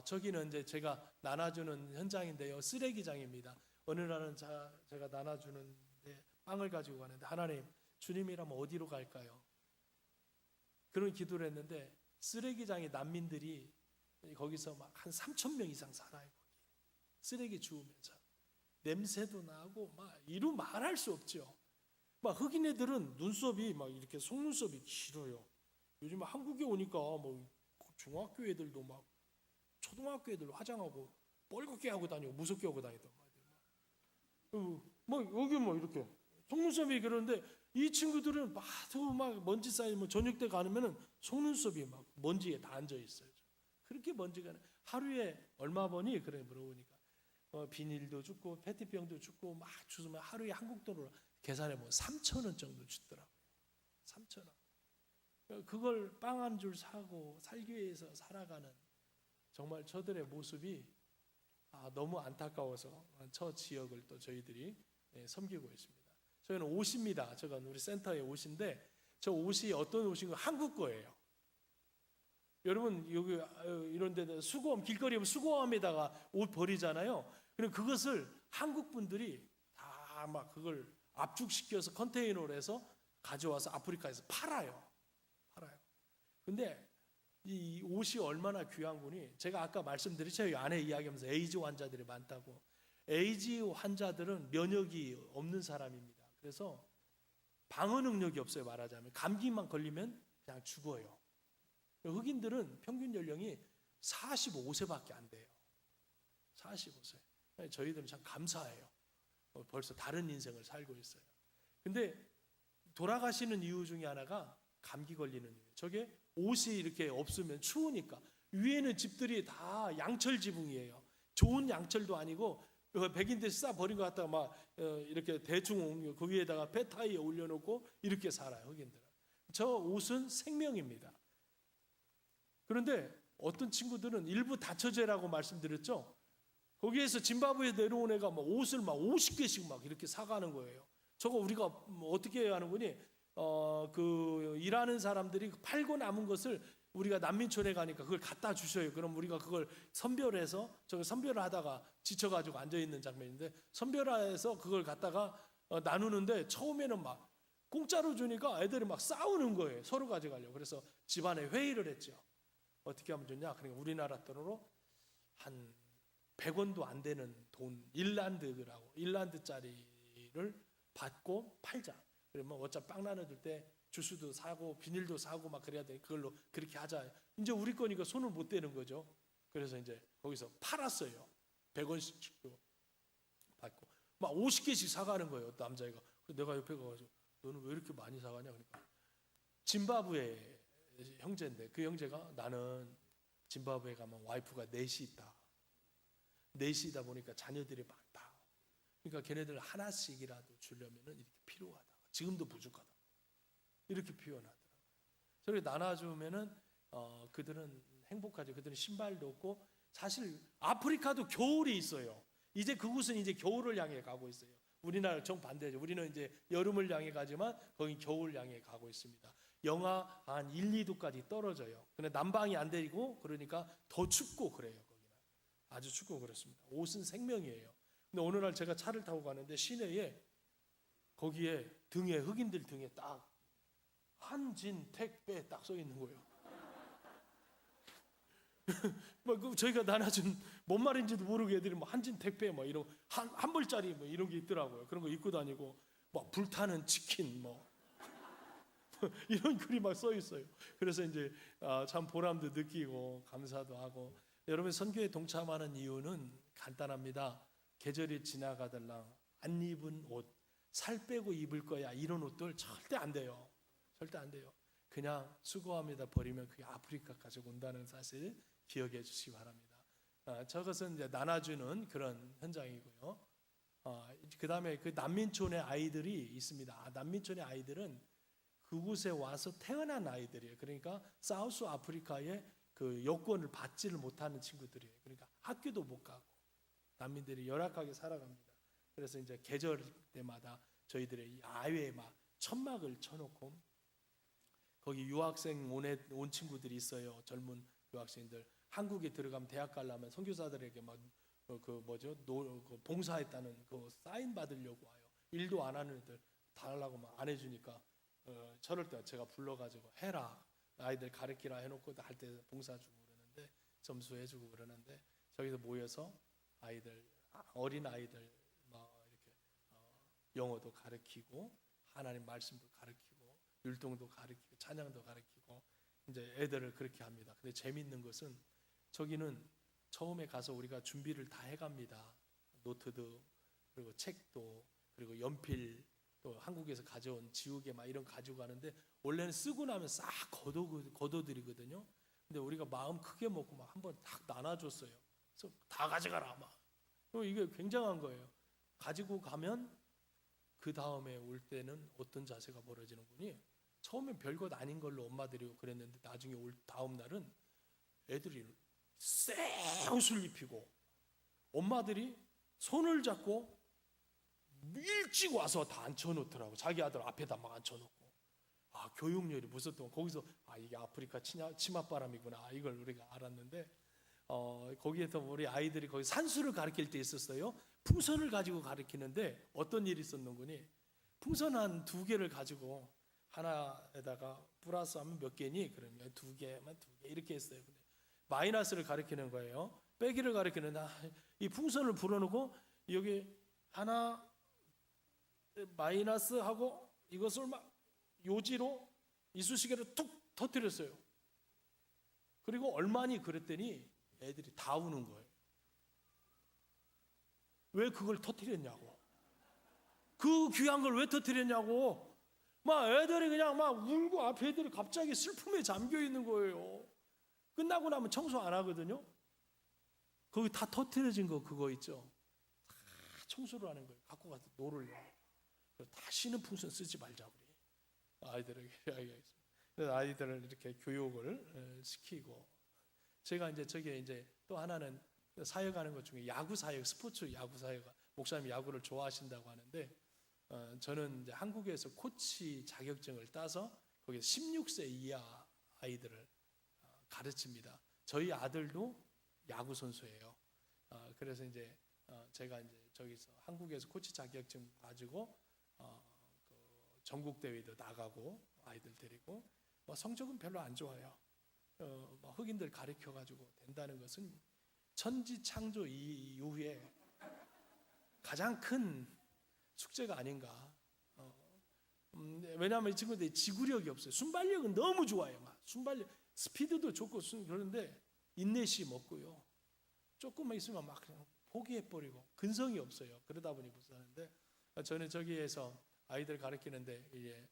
[SPEAKER 1] 저기는 이제 제가 나눠주는 현장인데요. 쓰레기장입니다. 어느 날은 제가 나눠주는데 빵을 가지고 가는데 하나님, 주님이라면 어디로 갈까요? 그런 기도를 했는데 쓰레기장에 난민들이 거기서 막 한 3,000명 이상 살아요. 쓰레기 주우면서 냄새도 나고 막 이루 말할 수 없죠. 막 흑인 애들은 눈썹이 막 이렇게 속눈썹이 길어요. 요즘 한국에 오니까 뭐 중학교 애들도 막 초등학교 애들 화장하고 뻘겋게 하고 다니고 무섭게 하고 다니던 말이에요. 뭐 여기 뭐 이렇게 속눈썹이 그런데 이 친구들은 막 먼지 쌓이면 저녁 때 가면은 속눈썹이 막 먼지에 다 앉아 있어요. 그렇게 먼지가 하루에 얼마 버니? 그래 물어보니까 비닐도 줍고 페트병도 줍고 막 주면 하루에 한국 돈으로 계산해 보면 3,000원 정도 주더라고요. 3,000원. 그걸 빵 한 줄 사고 살기 위해서 살아가는 정말 저들의 모습이 너무 안타까워서 저 지역을 또 저희들이 섬기고 있습니다. 저희는 옷입니다. 저건 우리 센터의 옷인데 저 옷이 어떤 옷인가? 한국 거예요. 여러분 여기 이런 데는 수거함 길거리에 수거함에다가 옷 버리잖아요. 그럼 그것을 한국 분들이 다 막 그걸 압축시켜서 컨테이너로 해서 가져와서 아프리카에서 팔아요. 근데 이 옷이 얼마나 귀한 거니? 제가 아까 말씀드렸죠. 안에 이야기하면서 에이즈 환자들이 많다고. 에이즈 환자들은 면역이 없는 사람입니다. 그래서 방어 능력이 없어요. 말하자면 감기만 걸리면 그냥 죽어요. 흑인들은 평균 연령이 45세밖에 안 돼요. 45세. 저희들은 참 감사해요. 벌써 다른 인생을 살고 있어요. 근데 돌아가시는 이유 중에 하나가 감기 걸리는 이유. 저게 옷이 이렇게 없으면 추우니까 위에는 집들이 다 양철 지붕이에요. 좋은 양철도 아니고 백인들 싸 버린 것 같다가 막 이렇게 대충 그 위에다가 배 타이에 올려놓고 이렇게 살아요. 흑인들은. 저 옷은 생명입니다. 그런데 어떤 친구들은 일부 다처제라고 말씀드렸죠. 거기에서 짐바브웨에 내려온 애가 막 옷을 막 50개씩 막 이렇게 사가는 거예요. 저거 우리가 어떻게 하는 거니? 그 일하는 사람들이 팔고 남은 것을 우리가 난민촌에 가니까 그걸 갖다 주셔요. 그럼 우리가 그걸 선별해서 저걸 선별을 하다가 지쳐가지고 앉아 있는 장면인데 선별해서 그걸 갖다가 나누는데 처음에는 막 공짜로 주니까 애들이 막 싸우는 거예요. 서로 가져가려고. 그래서 집안에 회의를 했죠. 어떻게 하면 좋냐? 그러니까 우리나라 돈으로 한 100원도 안 되는 돈, 일란드짜리를 받고 팔자. 그러면 어차피 빵 나눠줄 때 주스도 사고 비닐도 사고 막 그래야 돼. 그걸로 그렇게 하자. 이제 우리 거니까 손을 못 대는 거죠. 그래서 이제 거기서 팔았어요. 100원씩 받고 막 50개씩 사가는 거예요. 남자애가. 내가 옆에 가가지고 너는 왜 이렇게 많이 사가냐? 그러니까 짐바브웨 형제인데 그 형제가 나는 짐바브웨 가면 와이프가 넷이 있다. 넷이다 보니까 자녀들이 많다. 그러니까 걔네들 하나씩이라도 주려면은 이렇게 필요하다. 지금도 부족하다. 이렇게 표현하더라고요. 저렇게 나눠주면은 그들은 행복하죠. 그들은 신발도 없고 사실 아프리카도 겨울이 있어요. 이제 그곳은 이제 겨울을 향해 가고 있어요. 우리나라 정반대죠. 우리는 이제 여름을 향해 가지만 거기 겨울 향해 가고 있습니다. 영하 한 1, 2도까지 떨어져요. 근데 난방이 안 되고 그러니까 더 춥고 그래요. 거기는 아주 춥고 그렇습니다. 옷은 생명이에요. 근데 어느 날 제가 차를 타고 가는데 시내에 거기에 등에 흑인들 등에 딱 한진 택배 딱 써 있는 거예요. 막 저희가 나눠준 뭔 말인지도 모르고 애들이 뭐 한진 택배 뭐 이런 한 벌짜리 뭐 이런 게 있더라고요. 그런 거 입고 다니고 막 불타는 치킨 뭐 이런 글이 막 써 있어요. 그래서 이제 참 보람도 느끼고 감사도 하고. 여러분 선교에 동참하는 이유는 간단합니다. 계절이 지나가들랑 안 입은 옷, 살 빼고 입을 거야 이런 옷들 절대 안 돼요. 절대 안 돼요. 그냥 수거합니다 버리면 그게 아프리카까지 온다는 사실 기억해 주시기 바랍니다. 저것은 이제 나눠주는 그런 현장이고요. 그 다음에 그 난민촌의 아이들이 있습니다. 난민촌의 아이들은 그곳에 와서 태어난 아이들이에요. 그러니까 사우스 아프리카의 그 여권을 받지를 못하는 친구들이에요. 그러니까 학교도 못 가고 난민들이 열악하게 살아갑니다. 그래서 이제 계절 때마다 저희들의 야외에 막 천막을 쳐놓고 거기 유학생 온 친구들이 있어요. 젊은 유학생들 한국에 들어가면 대학 가려면 선교사들에게 막 그 봉사했다는 그 사인 받으려고 와요. 일도 안 하는 애들 달라고 막 안 해주니까 저럴 때 제가 불러가지고 해라 아이들 가르치라 해놓고 할 때 봉사 주고 그러는데 점수 해주고 그러는데 저기서 모여서 아이들 어린 아이들 막 이렇게 영어도 가르치고 하나님 말씀도 가르치고 율동도 가르치고 찬양도 가르치고 이제 애들을 그렇게 합니다. 근데 재밌는 것은 저기는 처음에 가서 우리가 준비를 다 해갑니다. 노트도 그리고 책도 그리고 연필 또 한국에서 가져온 지우개 막 이런 가지고 가는데 원래는 쓰고 나면 싹 걷어드리거든요. 근데 우리가 마음 크게 먹고 막 한번 딱 나눠줬어요. 그래서 다 가져가라 막. 이게 굉장한 거예요. 가지고 가면 그 다음에 올 때는 어떤 자세가 벌어지는군요. 처음엔 별것 아닌 걸로 엄마들이 그랬는데 나중에 올 다음 날은 애들이 새 옷을 입히고 엄마들이 손을 잡고 일찍 와서 다 앉혀놓더라고. 자기 아들 앞에다 막 앉혀놓고. 교육열이 무섭던 거기서 이게 아프리카 치맛바람이구나 이걸 우리가 알았는데 거기에서 우리 아이들이 거기 산수를 가르칠 때 있었어요. 풍선을 가지고 가르치는데 어떤 일이 있었는구니 풍선 한 2개를 가지고 하나에다가 플러스 하면 몇 개니? 그러면 2개만 2개 이렇게 했어요. 근데 마이너스를 가리키는 거예요. 빼기를 가리키는 이 풍선을 불어넣고 여기 하나 마이너스 하고 이것을 막 요지로 이쑤시개를 툭 터뜨렸어요. 그리고 얼마니 그랬더니 애들이 다 우는 거예요. 왜 그걸 터뜨렸냐고. 그 귀한 걸 왜 터뜨렸냐고. 막 애들이 그냥 막 울고 앞에 애들이 갑자기 슬픔에 잠겨 있는 거예요. 끝나고 나면 청소 안 하거든요. 거기 다 터뜨려진 거 그거 있죠. 다 청소를 하는 거예요. 갖고 가서 놓으려고. 다시는 풍선 쓰지 말자 우리 아이들에게 이야기하겠습니다. 그래서 아이들을 이렇게 교육을 시키고 제가 이제 저게 이제 또 하나는 사역하는 것 중에 야구 사역, 스포츠 야구 사역. 목사님 야구를 좋아하신다고 하는데 저는 이제 한국에서 코치 자격증을 따서 거기 16세 이하 아이들을 가르칩니다. 저희 아들도 야구 선수예요. 그래서 이제 제가 이제 저기서 한국에서 코치 자격증 가지고 그 전국 대회도 나가고 아이들 데리고 성적은 별로 안 좋아요. 흑인들 가르쳐 가지고 된다는 것은 천지 창조 이후에 가장 큰 숙제가 아닌가. 왜냐하면 이 친구들이 지구력이 없어요. 순발력은 너무 좋아요. 막 순발력, 스피드도 좋고 그런데 인내심 없고요. 조금만 있으면 막 그냥 포기해버리고 근성이 없어요. 그러다 보니 못 사는데 저는 저기에서 아이들 가르치는데 이제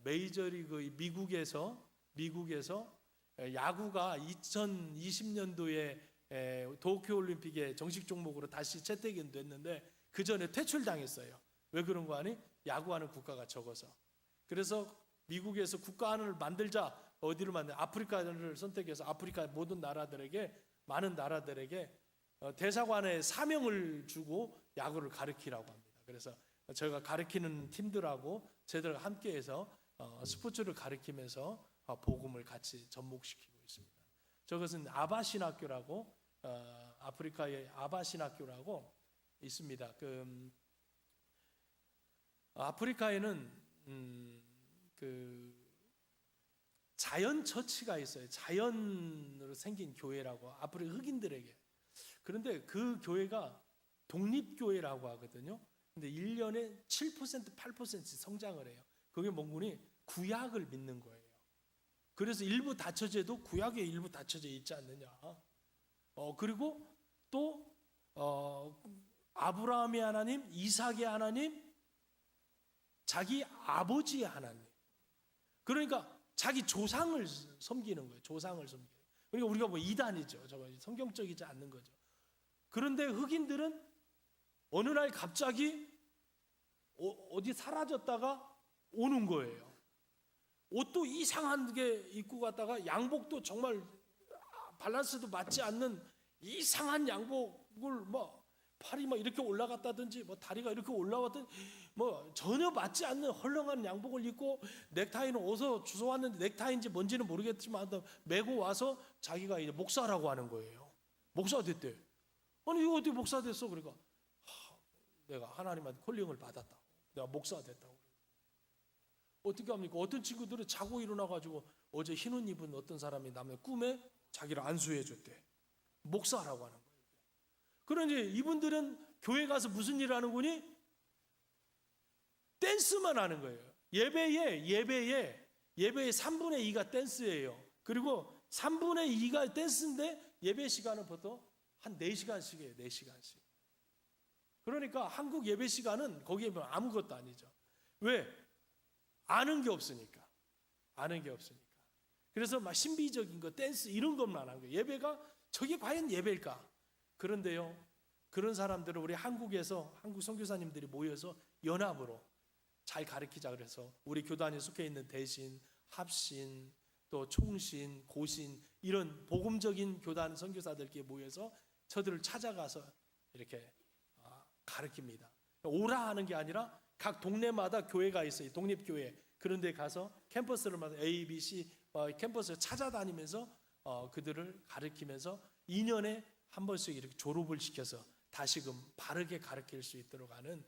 [SPEAKER 1] 메이저리그 미국에서 야구가 2020년도에 도쿄올림픽에 정식 종목으로 다시 채택이 됐는데 그 전에 퇴출당했어요. 왜 그런 거 아니? 야구하는 국가가 적어서. 그래서 미국에서 국가를 만들자. 어디를 아프리카를 선택해서 아프리카 모든 나라들에게 많은 나라들에게 대사관에 사명을 주고 야구를 가르치라고 합니다. 그래서 저희가 가르치는 팀들하고 저희들과 함께해서 스포츠를 가르치면서 복음을 같이 접목시키고 있습니다. 저것은 아바신학교라고 아프리카의 아바신학교라고 있습니다. 아프리카에는 자연 처치가 있어요. 자연으로 생긴 교회라고 아프리카 흑인들에게. 그런데 그 교회가 독립교회라고 하거든요. 근데 1년에 7%, 8%씩 성장을 해요. 그게 뭔구니 구약을 믿는 거예요. 그래서 일부 닫혀져도 구약에 일부 닫혀져 있지 않느냐. 그리고 또 아브라함의 하나님, 이삭의 하나님, 자기 아버지의 하나님. 그러니까 자기 조상을 섬기는 거예요. 조상을 섬기는. 그러니까 우리가 뭐 이단이죠. 저거 성경적이지 않는 거죠. 그런데 흑인들은 어느 날 갑자기 어디 사라졌다가 오는 거예요. 옷도 이상한 게 입고 갔다가 양복도 정말 밸런스도 맞지 않는 이상한 양복을 뭐 팔이 막 이렇게 올라갔다든지 뭐 다리가 이렇게 올라왔든 뭐 전혀 맞지 않는 헐렁한 양복을 입고 넥타이는 어디서 주워왔는데 넥타이인지 뭔지는 모르겠지만 메고 와서 자기가 이제 목사라고 하는 거예요. 목사 됐대. 아니 이거 어떻게 목사 됐어? 그러니까 내가 하나님한테 콜링을 받았다고. 내가 목사 됐다고. 어떻게 합니까? 어떤 친구들은 자고 일어나가지고 어제 흰 옷 입은 어떤 사람이 남의 꿈에 자기를 안수해 줬대. 목사라고 하는 거예요. 그런데 이분들은 교회 가서 무슨 일을 하는 거니? 댄스만 하는 거예요. 예배의 3분의 2가 댄스예요. 그리고 3분의 2가 댄스인데 예배 시간은 보통 한 4시간씩이에요. 4시간씩. 그러니까 한국 예배 시간은 거기에 보면 아무것도 아니죠. 왜? 아는 게 없으니까. 아는 게 없으니까. 그래서 막 신비적인 거, 댄스 이런 것만 하는 거예요. 예배가 저게 과연 예배일까? 그런데요, 그런 사람들을 우리 한국에서 한국 선교사님들이 모여서 연합으로 잘 가르치자 그래서 우리 교단에 속해 있는 대신, 합신, 또 총신, 고신 이런 복음적인 교단 선교사들끼리 모여서 저들을 찾아가서 이렇게 가르칩니다. 오라 하는 게 아니라 각 동네마다 교회가 있어요. 독립교회. 그런 데 가서 캠퍼스를 A, B, C 캠퍼스를 찾아다니면서 그들을 가르치면서 2년에 한 번씩 이렇게 졸업을 시켜서 다시금 바르게 가르칠 수 있도록 하는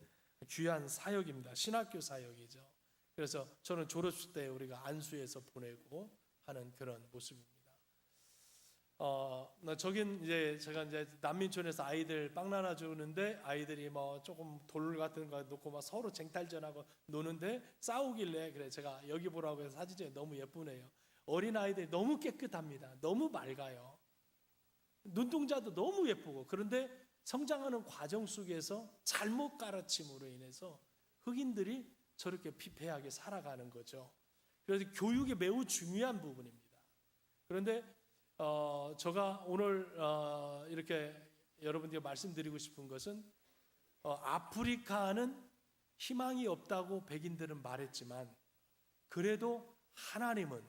[SPEAKER 1] 귀한 사역입니다. 신학교 사역이죠. 그래서 저는 졸업식 때 우리가 안수해서 보내고 하는 그런 모습입니다. 저긴 이제 제가 이제 난민촌에서 아이들 빵 나눠 주는데 아이들이 뭐 조금 돌 같은 거 놓고 막 서로 쟁탈전하고 노는데 싸우길래 그래 제가 여기 보라고 해서 사진 찍어 너무 예쁘네요. 어린 아이들이 너무 깨끗합니다. 너무 맑아요. 눈동자도 너무 예쁘고 그런데 성장하는 과정 속에서 잘못 가르침으로 인해서 흑인들이 저렇게 피폐하게 살아가는 거죠. 그래서 교육이 매우 중요한 부분입니다. 그런데 제가 오늘 이렇게 여러분들께 말씀드리고 싶은 것은 아프리카는 희망이 없다고 백인들은 말했지만 그래도 하나님은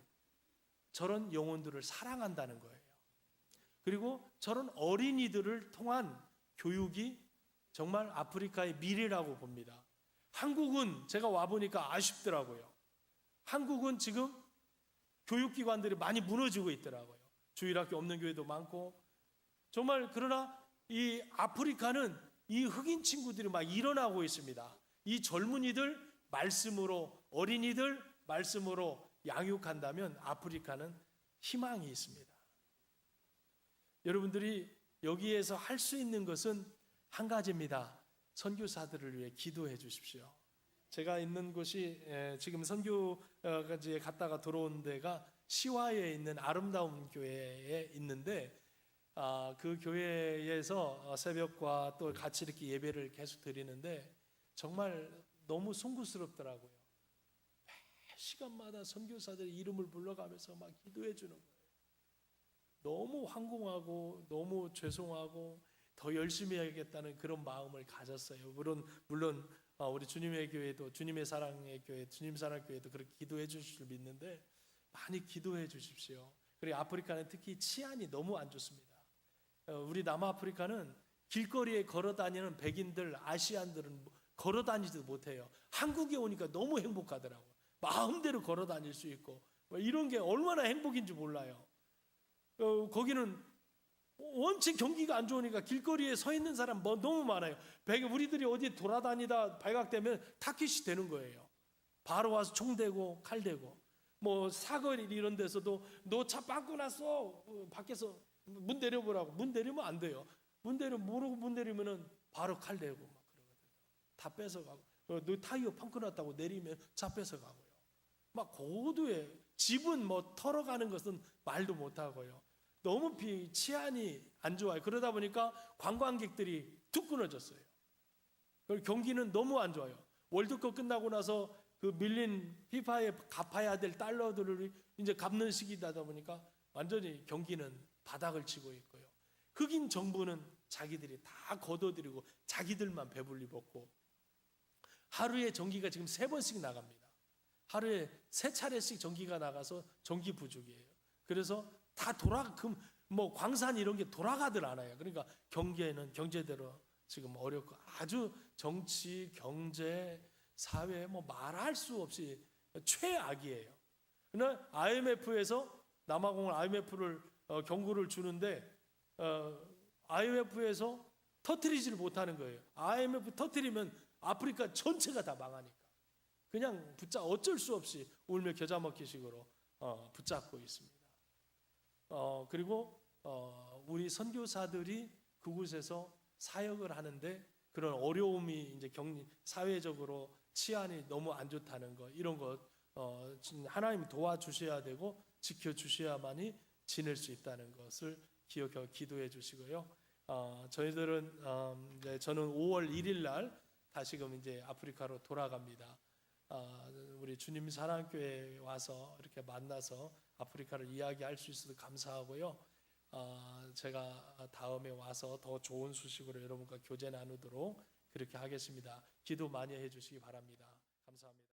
[SPEAKER 1] 저런 영혼들을 사랑한다는 거예요. 그리고 저런 어린이들을 통한 교육이 정말 아프리카의 미래라고 봅니다. 한국은 제가 와보니까 아쉽더라고요. 한국은 지금 교육기관들이 많이 무너지고 있더라고요. 주일학교 없는 교회도 많고 정말 그러나 이 아프리카는 이 흑인 친구들이 막 일어나고 있습니다. 이 젊은이들 말씀으로 어린이들 말씀으로 양육한다면 아프리카는 희망이 있습니다. 여러분들이 여기에서 할 수 있는 것은 한 가지입니다. 선교사들을 위해 기도해 주십시오. 제가 있는 곳이 지금 선교지에 갔다가 들어온 데가 시와에 있는 아름다운 교회에 있는데 그 교회에서 새벽과 또 같이 이렇게 예배를 계속 드리는데 정말 너무 송구스럽더라고요. 매 시간마다 선교사들의 이름을 불러가면서 막 기도해 주는 거예요. 너무 황공하고 너무 죄송하고 더 열심히 해야겠다는 그런 마음을 가졌어요. 물론 우리 주님의 교회도 주님의 사랑의 교회, 주님 사랑 교회도 그렇게 기도해 주실 줄 믿는데 많이 기도해 주십시오. 그리고 아프리카는 특히 치안이 너무 안 좋습니다. 우리 남아프리카는 길거리에 걸어 다니는 백인들, 아시안들은 걸어 다니지도 못해요. 한국에 오니까 너무 행복하더라고요. 마음대로 걸어 다닐 수 있고 이런 게 얼마나 행복인지 몰라요. 거기는 원체 경기가 안 좋으니까 길거리에 서 있는 사람 너무 많아요. 우리들이 어디 돌아다니다 발각되면 타켓이 되는 거예요. 바로 와서 총 대고 칼 대고 뭐 사거리 이런 데서도 너 차 빵꾸 났어 밖에서 문 내려보라고 문 내리면 안 돼요. 모르고 문 내리면은 바로 칼 대고 막 그러거든요. 다 뺏어가고 너 타이어 펑크 났다고 내리면 차 뺏어가고요. 막 고도에 집은 뭐 털어가는 것은 말도 못하고요. 너무 치안이 안 좋아요. 그러다 보니까 관광객들이 툭 끊어졌어요. 경기는 너무 안 좋아요. 월드컵 끝나고 나서 그 밀린 피파에 갚아야 될 달러들을 이제 갚는 시기다 보니까 완전히 경기는 바닥을 치고 있고요. 흑인 정부는 자기들이 다 걷어들이고 자기들만 배불리 먹고 하루에 전기가 지금 3번씩 나갑니다. 하루에 3차례씩 전기가 나가서 전기 부족이에요. 그래서 다 뭐 광산 이런 게 돌아가들 않아요. 그러니까 경제는 경제대로 지금 어렵고 아주 정치, 경제, 사회 뭐 말할 수 없이 최악이에요. 그러나 IMF에서 남아공은 IMF를 경고를 주는데 IMF에서 터뜨리지를 못하는 거예요. IMF 터뜨리면 아프리카 전체가 다 망하니까 그냥 어쩔 수 없이 울며 겨자 먹기식으로 붙잡고 있습니다. 그리고 우리 선교사들이 그곳에서 사역을 하는데 그런 어려움이 이제 사회적으로 치안이 너무 안 좋다는 거 이런 것 하나님 도와주셔야 되고 지켜주셔야만이 지낼 수 있다는 것을 기억해 기도해 주시고요. 저희들은 저는 5월 1일 날 다시금 이제 아프리카로 돌아갑니다. 우리 주님 사랑교회에 와서 이렇게 만나서 아프리카를 이야기할 수 있어서 감사하고요. 제가 다음에 와서 더 좋은 소식으로 여러분과 교제 나누도록 그렇게 하겠습니다. 기도 많이 해주시기 바랍니다. 감사합니다.